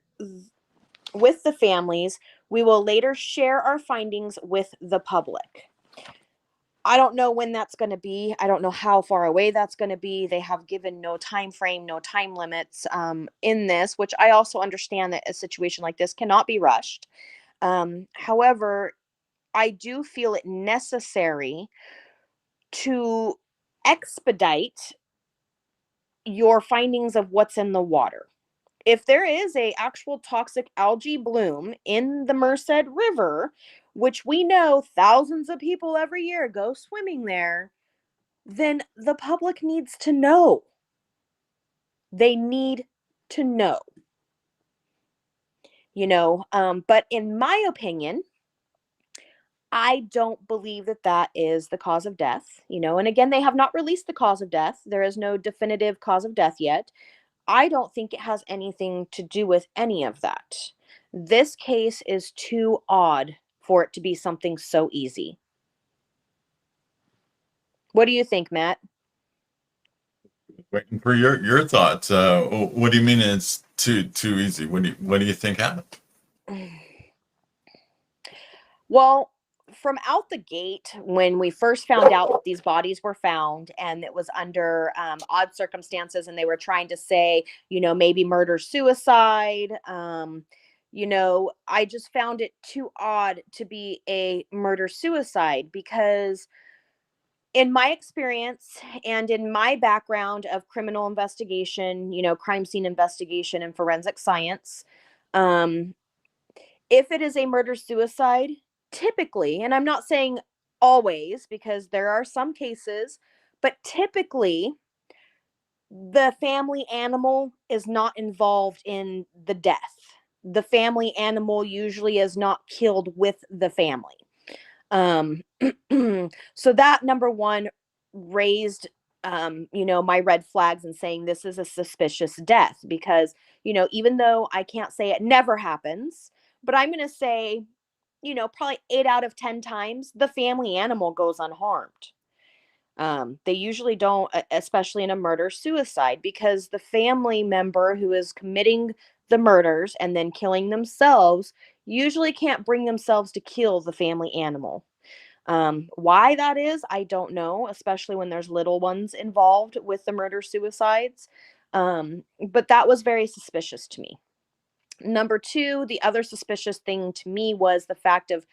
[SPEAKER 2] the families, we will later share our findings with the public. I don't know when that's going to be. I don't know how far away that's going to be. They have given no time frame, no time limits in this, which I also understand that a situation like this cannot be rushed. However, I do feel it necessary to expedite your findings of what's in the water. If there is a actual toxic algae bloom in the Merced River, which we know thousands of people every year go swimming there, then the public needs to know. They need to know. But in my opinion, I don't believe that that is the cause of death, and again, they have not released the cause of death. There is no definitive cause of death yet. I don't think it has anything to do with any of that. This case is too odd for it to be something so easy. What do you think, Matt?
[SPEAKER 1] Waiting for your thoughts. What do you mean it's too easy? What do you think happened?
[SPEAKER 2] Well, from out the gate, when we first found out that these bodies were found and it was under odd circumstances, and they were trying to say, maybe murder suicide, I just found it too odd to be a murder suicide, because in my experience and in my background of criminal investigation, crime scene investigation and forensic science, if it is a murder suicide, typically, and I'm not saying always, because there are some cases, but typically the family animal is not involved in the death. The family animal usually is not killed with the family. So that, number one, raised, my red flags and saying this is a suspicious death, because, even though I can't say it never happens, but I'm going to say, probably 8 out of 10 times the family animal goes unharmed. They usually don't, especially in a murder suicide, because the family member who is committing the murders and then killing themselves usually can't bring themselves to kill the family animal. Why that is, I don't know, especially when there's little ones involved with the murder suicides. But that was very suspicious to me. Number two, the other suspicious thing to me was the fact of,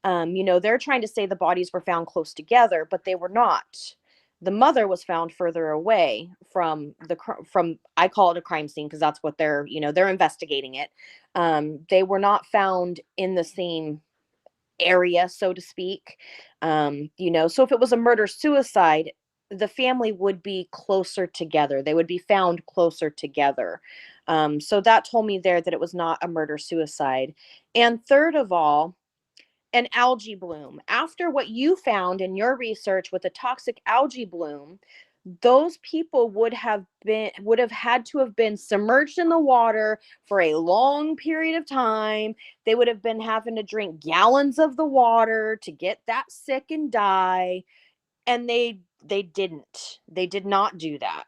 [SPEAKER 2] they're trying to say the bodies were found close together, but they were not. The mother was found further away from I call it a crime scene, because that's what they're investigating it. They were not found in the same area, so to speak. So if it was a murder suicide, the family would be closer together. They would be found closer together. So that told me there that it was not a murder suicide. And third of all, an algae bloom. After what you found in your research with a toxic algae bloom, those people would have had to have been submerged in the water for a long period of time. They would have been having to drink gallons of the water to get that sick and die. And they did not do that,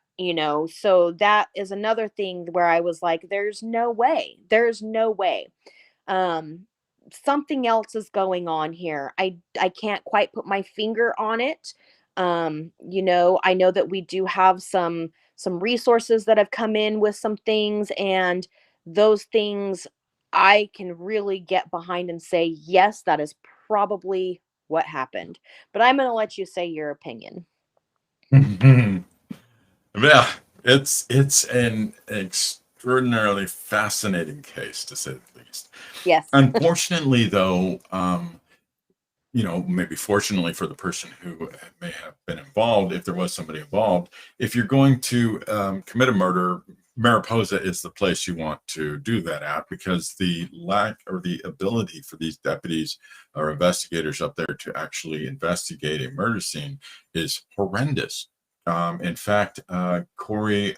[SPEAKER 2] so that is another thing where I was like, there's no way. Something else is going on here. I can't quite put my finger on it. I know that we do have some resources that have come in with some things, and those things I can really get behind and say, yes, that is probably what happened. But I'm going to let you say your opinion.
[SPEAKER 1] Yeah, it's an extraordinarily fascinating case, to say the least.
[SPEAKER 2] Yes.
[SPEAKER 1] Unfortunately, though, maybe fortunately for the person who may have been involved, if there was somebody involved, if you're going to commit a murder, Mariposa is the place you want to do that at, because the lack or the ability for these deputies or investigators up there to actually investigate a murder scene is horrendous. In fact, Corey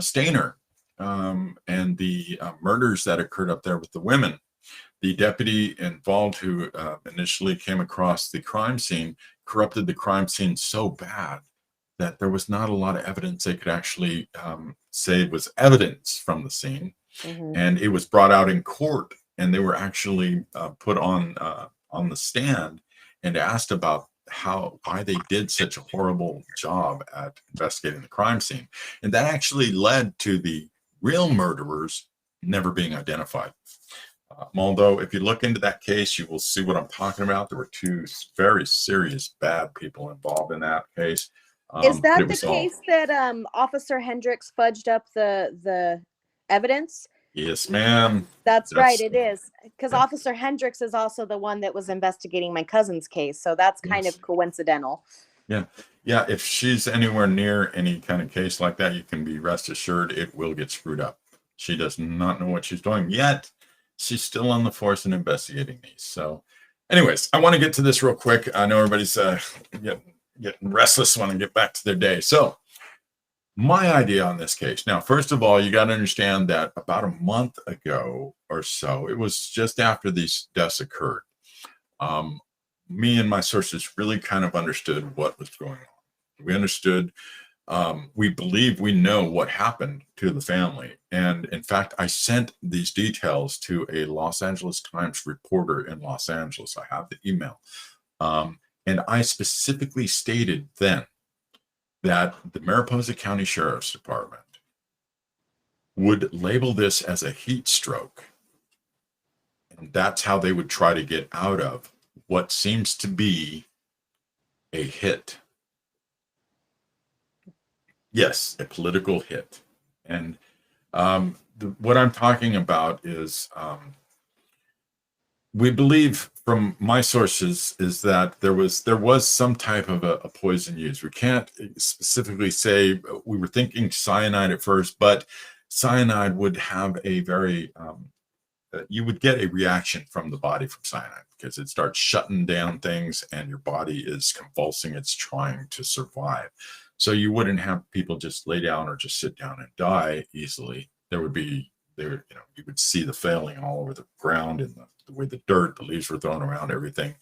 [SPEAKER 1] Stainer and the murders that occurred up there with the women, the deputy involved who initially came across the crime scene corrupted the crime scene so bad that there was not a lot of evidence they could actually say was evidence from the scene.
[SPEAKER 2] Mm-hmm.
[SPEAKER 1] And it was brought out in court, and they were actually put on the stand and asked about why they did such a horrible job at investigating the crime scene. And that actually led to the real murderers never being identified. Although, if you look into that case, you will see what I'm talking about. There were two very serious bad people involved in that case.
[SPEAKER 2] Is
[SPEAKER 1] But
[SPEAKER 2] that
[SPEAKER 1] it
[SPEAKER 2] the
[SPEAKER 1] was all,
[SPEAKER 2] case that Officer Hendricks fudged up the evidence?
[SPEAKER 1] yes, ma'am.
[SPEAKER 2] That's right,
[SPEAKER 1] That's,
[SPEAKER 2] it is. Because
[SPEAKER 1] yeah,
[SPEAKER 2] Officer Hendricks is also the one that was investigating my cousin's case, so that's kind
[SPEAKER 1] yes.
[SPEAKER 2] of coincidental.
[SPEAKER 1] Yeah. Yeah. If she's anywhere near any kind of case like that, you can be rest assured it will get screwed up. She does not know what she's doing yet. She's still on the force and investigating these. So, anyways, I want to get to this real quick. I know everybody's getting restless, want to get back to their day. So, my idea on this case. Now, first of all, you got to understand that about a month ago or so, it was just after these deaths occurred. Um, Me and my sources really kind of understood what was going on. We understood, we believe we know what happened to the family. And in fact, I sent these details to a Los Angeles Times reporter in Los Angeles. I have the email. And I specifically stated then that the Mariposa County Sheriff's Department would label this as a heat stroke. And that's how they would try to get out of what seems to be a hit. Yes, a political hit. And what I'm talking about is we believe from my sources is that there was some type of a poison used. We can't specifically say we were thinking cyanide at first, but cyanide would have a very you would get a reaction from the body from cyanide because it starts shutting down things and your body is convulsing. It's trying to survive. So you wouldn't have people just lay down or just sit down and die easily. There would be there, you would see the failing all over the ground and the way the dirt, the leaves were thrown around, everything.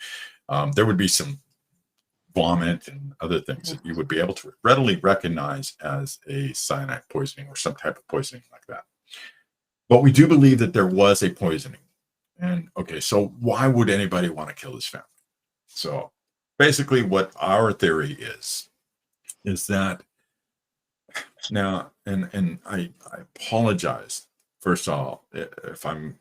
[SPEAKER 1] There would be some vomit and other things that you would be able to readily recognize as a cyanide poisoning or some type of poisoning like that. But we do believe that there was a poisoning. And okay, so why would anybody want to kill this family? So basically what our theory is that now, and I apologize, first of all, if I'm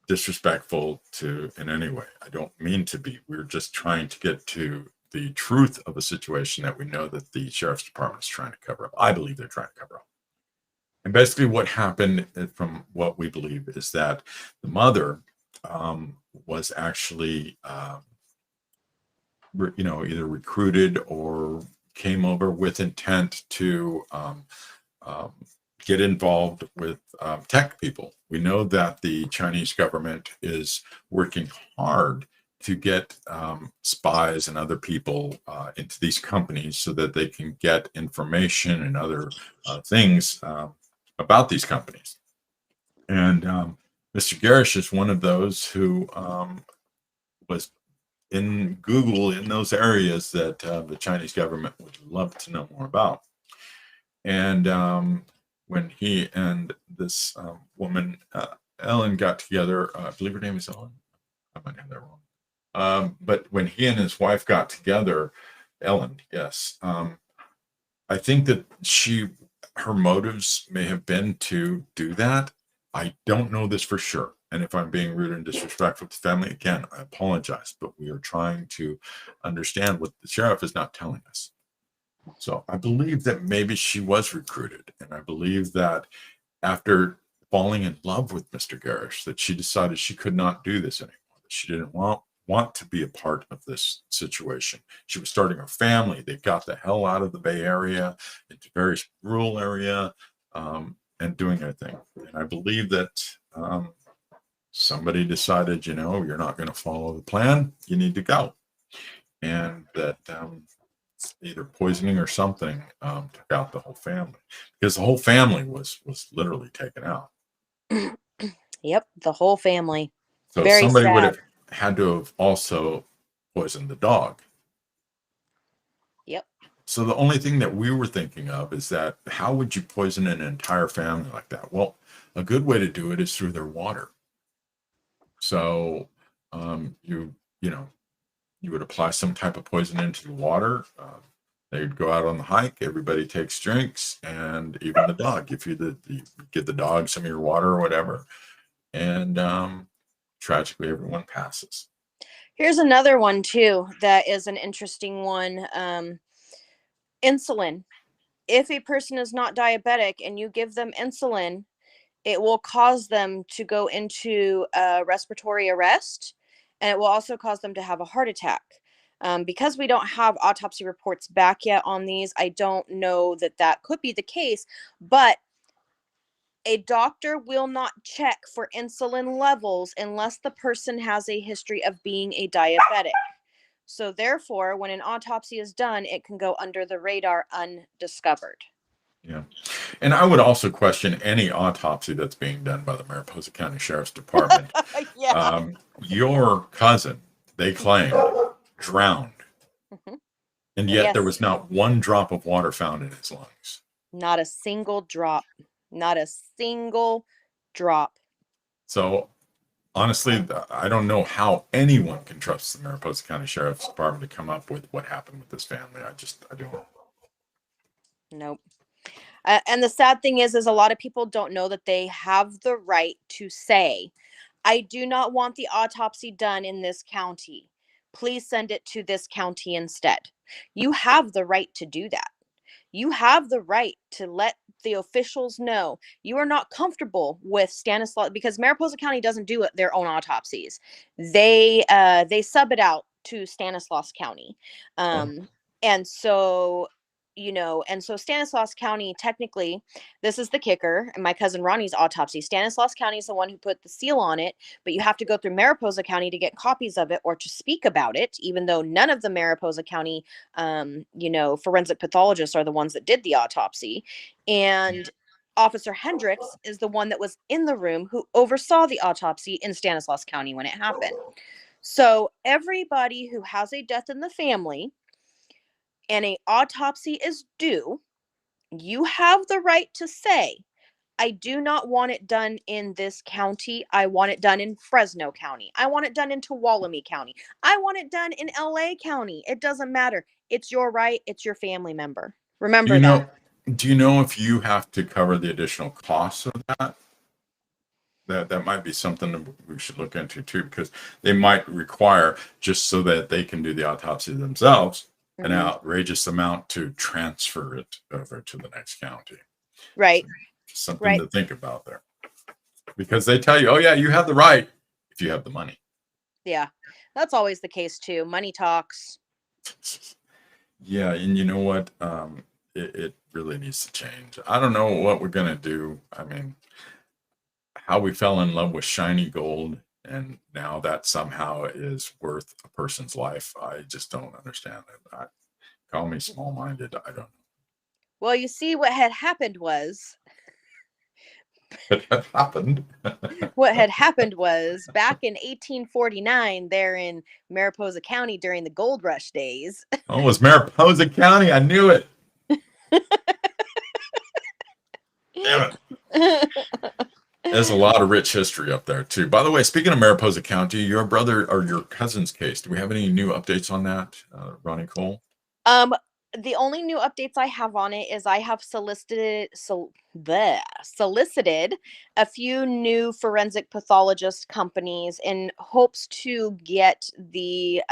[SPEAKER 1] disrespectful to in any way. I don't mean to be. We're just trying to get to the truth of a situation that we know that the sheriff's department is trying to cover up. I believe they're trying to cover up. And basically what happened from what we believe is that the mother was actually, either recruited or came over with intent to get involved with tech people. We know that the Chinese government is working hard to get spies and other people into these companies so that they can get information and other things about these companies. And Mr. Garish is one of those who was in Google in those areas that the Chinese government would love to know more about. And when he and this woman, Ellen, got together, I believe her name is Ellen. I might have that wrong. But when he and his wife got together, Ellen, yes, I think that her motives may have been to do that. I don't know this for sure. And if I'm being rude and disrespectful to family, again, I apologize. But we are trying to understand what the sheriff is not telling us. So I believe that maybe she was recruited. And I believe that after falling in love with Mr. Garish, that she decided she could not do this anymore. That she didn't want to be a part of this situation. She was starting a family. They got the hell out of the Bay Area into various rural area and doing their thing. And I believe that somebody decided, you're not going to follow the plan. You need to go. And that either poisoning or something took out the whole family, because the whole family was literally taken out.
[SPEAKER 2] Yep, the whole family.
[SPEAKER 1] So
[SPEAKER 2] Very
[SPEAKER 1] somebody
[SPEAKER 2] sad.
[SPEAKER 1] would have had to have also poisoned the dog.
[SPEAKER 2] Yep.
[SPEAKER 1] So the only thing that we were thinking of is that how would you poison an entire family like that? Well, a good way to do it is through their water. So you would apply some type of poison into the water. They'd go out on the hike. Everybody takes drinks, and even the dog. If you give the dog some of your water or whatever, and tragically everyone passes.
[SPEAKER 2] Here's another one too that is an interesting one. Insulin. If a person is not diabetic and you give them insulin, it will cause them to go into respiratory arrest, and it will also cause them to have a heart attack. Because we don't have autopsy reports back yet on these, I don't know that that could be the case, but a doctor will not check for insulin levels unless the person has a history of being a diabetic. So therefore, when an autopsy is done, it can go under the radar undiscovered.
[SPEAKER 1] Yeah. And I would also question any autopsy that's being done by the Mariposa County Sheriff's Department.
[SPEAKER 2] Yeah.
[SPEAKER 1] Your cousin, they claim, drowned.
[SPEAKER 2] Mhm.
[SPEAKER 1] And yet
[SPEAKER 2] Yes.
[SPEAKER 1] there was not one drop of water found in his lungs.
[SPEAKER 2] Not a single drop. Not a single drop.
[SPEAKER 1] So honestly, I don't know how anyone can trust the Mariposa County Sheriff's Department to come up with what happened with this family. I don't.
[SPEAKER 2] Nope. And the sad thing is a lot of people don't know that they have the right to say, I do not want the autopsy done in this county. Please send it to this county instead. You have the right to do that. You have the right to let the officials know you are not comfortable with Stanislaus, because Mariposa County doesn't do their own autopsies. They sub it out to Stanislaus County. And so, Stanislaus County, technically, this is the kicker, and my cousin Ronnie's autopsy, Stanislaus County is the one who put the seal on it, but you have to go through Mariposa County to get copies of it or to speak about it, even though none of the Mariposa County, forensic pathologists are the ones that did the autopsy. And Officer Hendricks is the one that was in the room who oversaw the autopsy in Stanislaus County when it happened. So everybody who has a death in the family and an autopsy is due, you have the right to say, I do not want it done in this county. I want it done in Fresno County. I want it done in Tuolumne County. I want it done in LA County. It doesn't matter. It's your right. It's your family member. Remember that.
[SPEAKER 1] Do you know if you have to cover the additional costs of that? That might be something that we should look into too, because they might require, just so that they can do the autopsy themselves, an outrageous amount to transfer it over to the next county.
[SPEAKER 2] Right.
[SPEAKER 1] So something to think about there, because they tell you, oh yeah, you have the right if you have the money.
[SPEAKER 2] Yeah, that's always the case too. Money talks.
[SPEAKER 1] Yeah, and you know what? It really needs to change. I don't know what we're gonna do. I mean, how we fell in love with shiny gold, and now that somehow is worth a person's life. I just don't understand it. Call me small-minded. I don't know.
[SPEAKER 2] Well, you see, what had happened was
[SPEAKER 1] It had happened.
[SPEAKER 2] what had happened was back in 1849, there in Mariposa County during the gold rush days.
[SPEAKER 1] Oh, it was Mariposa County. I knew it. Damn it. There's a lot of rich history up there too. By the way, speaking of Mariposa County, your brother or your cousin's case, do we have any new updates on that, Ronnie Cole?
[SPEAKER 2] The only new updates I have on it is I have solicited a few new forensic pathologist companies in hopes to get the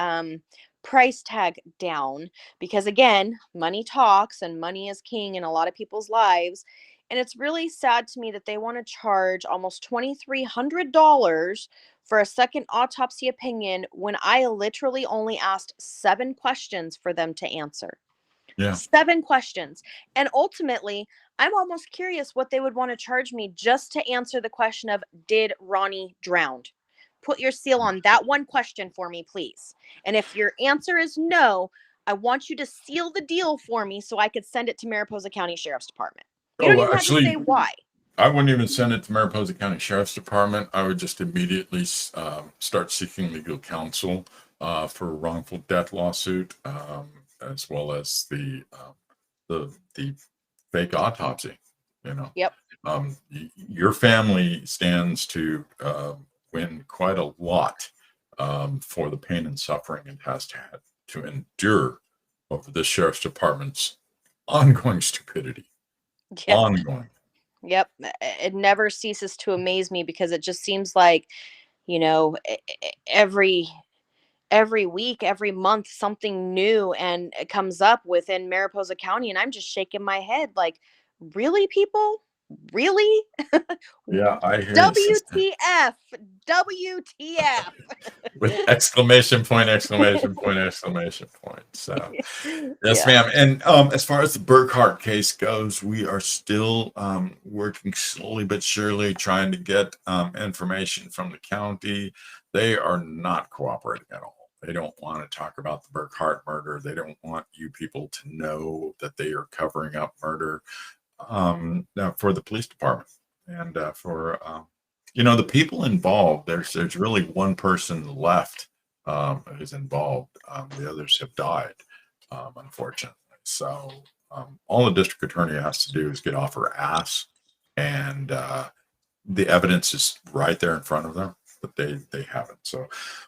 [SPEAKER 2] price tag down, because again, money talks and money is king in a lot of people's lives. And it's really sad to me that they want to charge almost $2,300 for a second autopsy opinion when I literally only asked 7 questions for them to answer.
[SPEAKER 1] Yeah.
[SPEAKER 2] 7 questions. And ultimately, I'm almost curious what they would want to charge me just to answer the question of, did Ronnie drown? Put your seal on that one question for me, please. And if your answer is no, I want you to seal the deal for me so I could send it to Mariposa County Sheriff's Department. You don't even have to say why.
[SPEAKER 1] I wouldn't even send it to Mariposa County Sheriff's Department. I would just immediately start seeking legal counsel for a wrongful death lawsuit, as well as the fake autopsy. You know.
[SPEAKER 2] Yep.
[SPEAKER 1] Your family stands to win quite a lot for the pain and suffering it has to endure over the Sheriff's Department's ongoing stupidity.
[SPEAKER 2] Yep.
[SPEAKER 1] Ongoing.
[SPEAKER 2] Yep. It never ceases to amaze me, because it just seems like, every week, every month, something new and it comes up within Mariposa County, and I'm just shaking my head like, really, people? Really?
[SPEAKER 1] Yeah, I hear you, sister.
[SPEAKER 2] WTF? WTF?
[SPEAKER 1] With exclamation point, exclamation point, exclamation point. So, yes,
[SPEAKER 2] Yeah.
[SPEAKER 1] ma'am. And as far as the Burkhart case goes, we are still working slowly but surely trying to get information from the county. They are not cooperating at all. They don't want to talk about the Burkhart murder. They don't want you people to know that they are covering up murder for the police department and for the people involved. There's really one person left who's involved. The others have died, unfortunately. So all the district attorney has to do is get off her ass, and the evidence is right there in front of them, but they haven't. So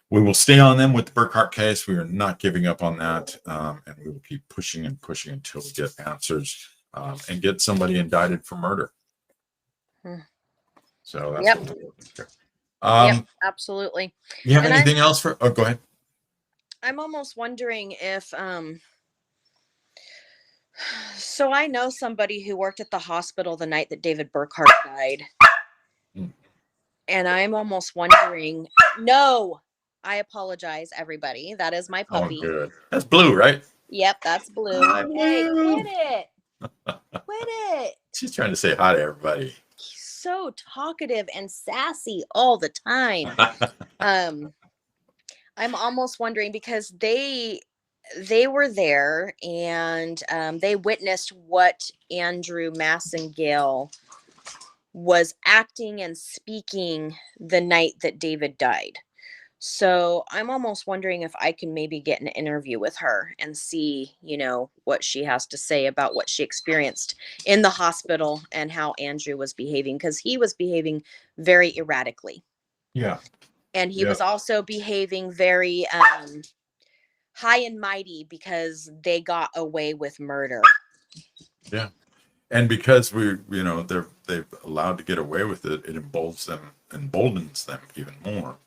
[SPEAKER 1] we will stay on them with the Burkhart case. We are not giving up on that, and we will keep pushing and pushing until we get answers and get somebody indicted for murder. So that's what we're looking for.
[SPEAKER 2] Yep, absolutely.
[SPEAKER 1] You have anything else for? Oh, go ahead.
[SPEAKER 2] I'm almost wondering if so I know somebody who worked at the hospital the night that David Burkhart died. And I'm almost wondering, no, I apologize, everybody. That is my puppy.
[SPEAKER 1] Oh, good. That's Blue, right?
[SPEAKER 2] Yep, that's Blue. Hey, quit it. Quit it.
[SPEAKER 1] She's trying to say hi to everybody.
[SPEAKER 2] He's so talkative and sassy all the time. I'm almost wondering because they were there and they witnessed what Andrew Massengale was acting and speaking the night that David died. So I'm almost wondering if I can maybe get an interview with her and see, what she has to say about what she experienced in the hospital and how Andrew was behaving, because he was behaving very erratically.
[SPEAKER 1] Yeah.
[SPEAKER 2] And he was also behaving very high and mighty because they got away with murder.
[SPEAKER 1] Yeah. And because they've allowed to get away with it, it emboldens them even more.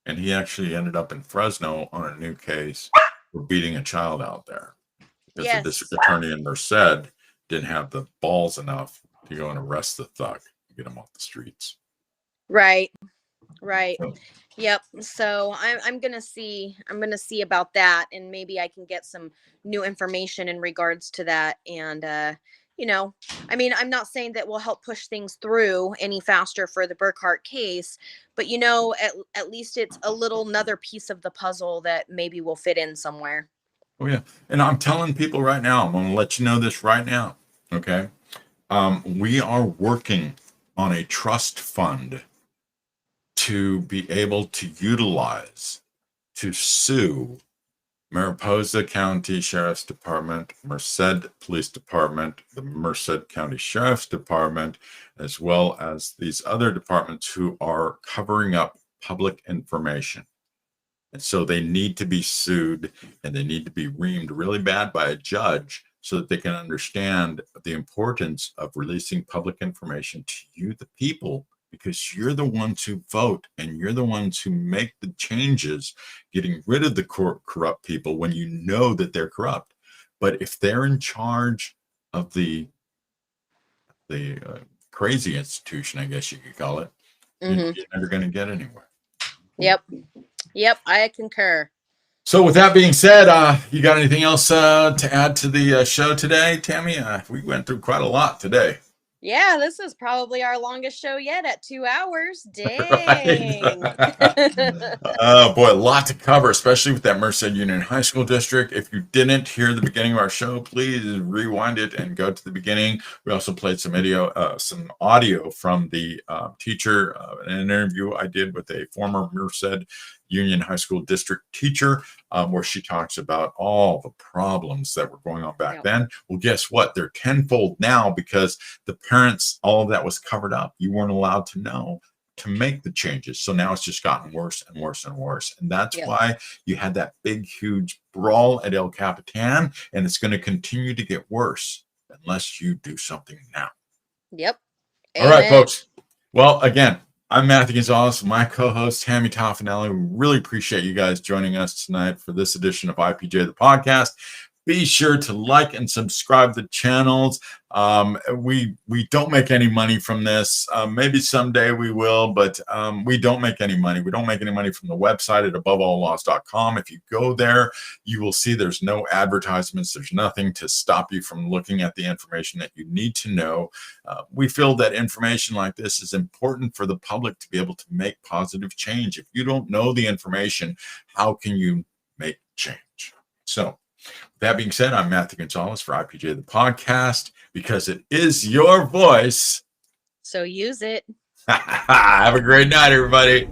[SPEAKER 1] And he actually ended up in Fresno on a new case for beating a child out there. Because the district attorney in Merced didn't have the balls enough to go and arrest the thug and get him off the streets.
[SPEAKER 2] Right. Yep. So I'm gonna see about that, and maybe I can get some new information in regards to that. And I'm not saying that will help push things through any faster for the Burkhart case, but at least it's another piece of the puzzle that maybe will fit in somewhere.
[SPEAKER 1] Oh yeah. And I'm telling people right now, I'm going to let you know this right now. Okay. We are working on a trust fund to be able to utilize to sue Mariposa County Sheriff's Department, Merced Police Department, the Merced County Sheriff's Department, as well as these other departments who are covering up public information. And so they need to be sued, and they need to be reamed really bad by a judge so that they can understand the importance of releasing public information to you, the people, because you're the ones who vote and you're the ones who make the changes, getting rid of the corrupt people when you know that they're corrupt. But if they're in charge of the crazy institution, I guess you could call it, you're never going to get anywhere.
[SPEAKER 2] Yep, I concur.
[SPEAKER 1] So with that being said, you got anything else to add to the show today, Tammy? We went through quite a lot today.
[SPEAKER 2] Yeah, this is probably our longest show yet at 2 hours. Dang.
[SPEAKER 1] Oh, boy, a lot to cover, especially with that Merced Union High School District. If you didn't hear the beginning of our show, please rewind it and go to the beginning. We also played some audio from the teacher, an interview I did with a former Merced Union High School District teacher, where she talks about all the problems that were going on back then. Well, guess what? They're tenfold now because the parents, all of that was covered up. You weren't allowed to know to make the changes. So now it's just gotten worse and worse and worse. And that's why you had that big, huge brawl at El Capitan, and it's going to continue to get worse unless you do something now.
[SPEAKER 2] Yep.
[SPEAKER 1] All right, folks. Well, again, I'm Matthew Gonzalez, my co-host Tammy Toffanelli. We really appreciate you guys joining us tonight for this edition of IPJ The Podcast. Be sure to like and subscribe to the channels. We don't make any money from this. Maybe someday we will, but we don't make any money. We don't make any money from the website at abovealllaws.com. If you go there, you will see there's no advertisements. There's nothing to stop you from looking at the information that you need to know. We feel that information like this is important for the public to be able to make positive change. If you don't know the information, how can you make change? So, with that being said, I'm Matthew Gonzalez for IPJ The Podcast, because it is your voice.
[SPEAKER 2] So use it.
[SPEAKER 1] Have a great night, everybody.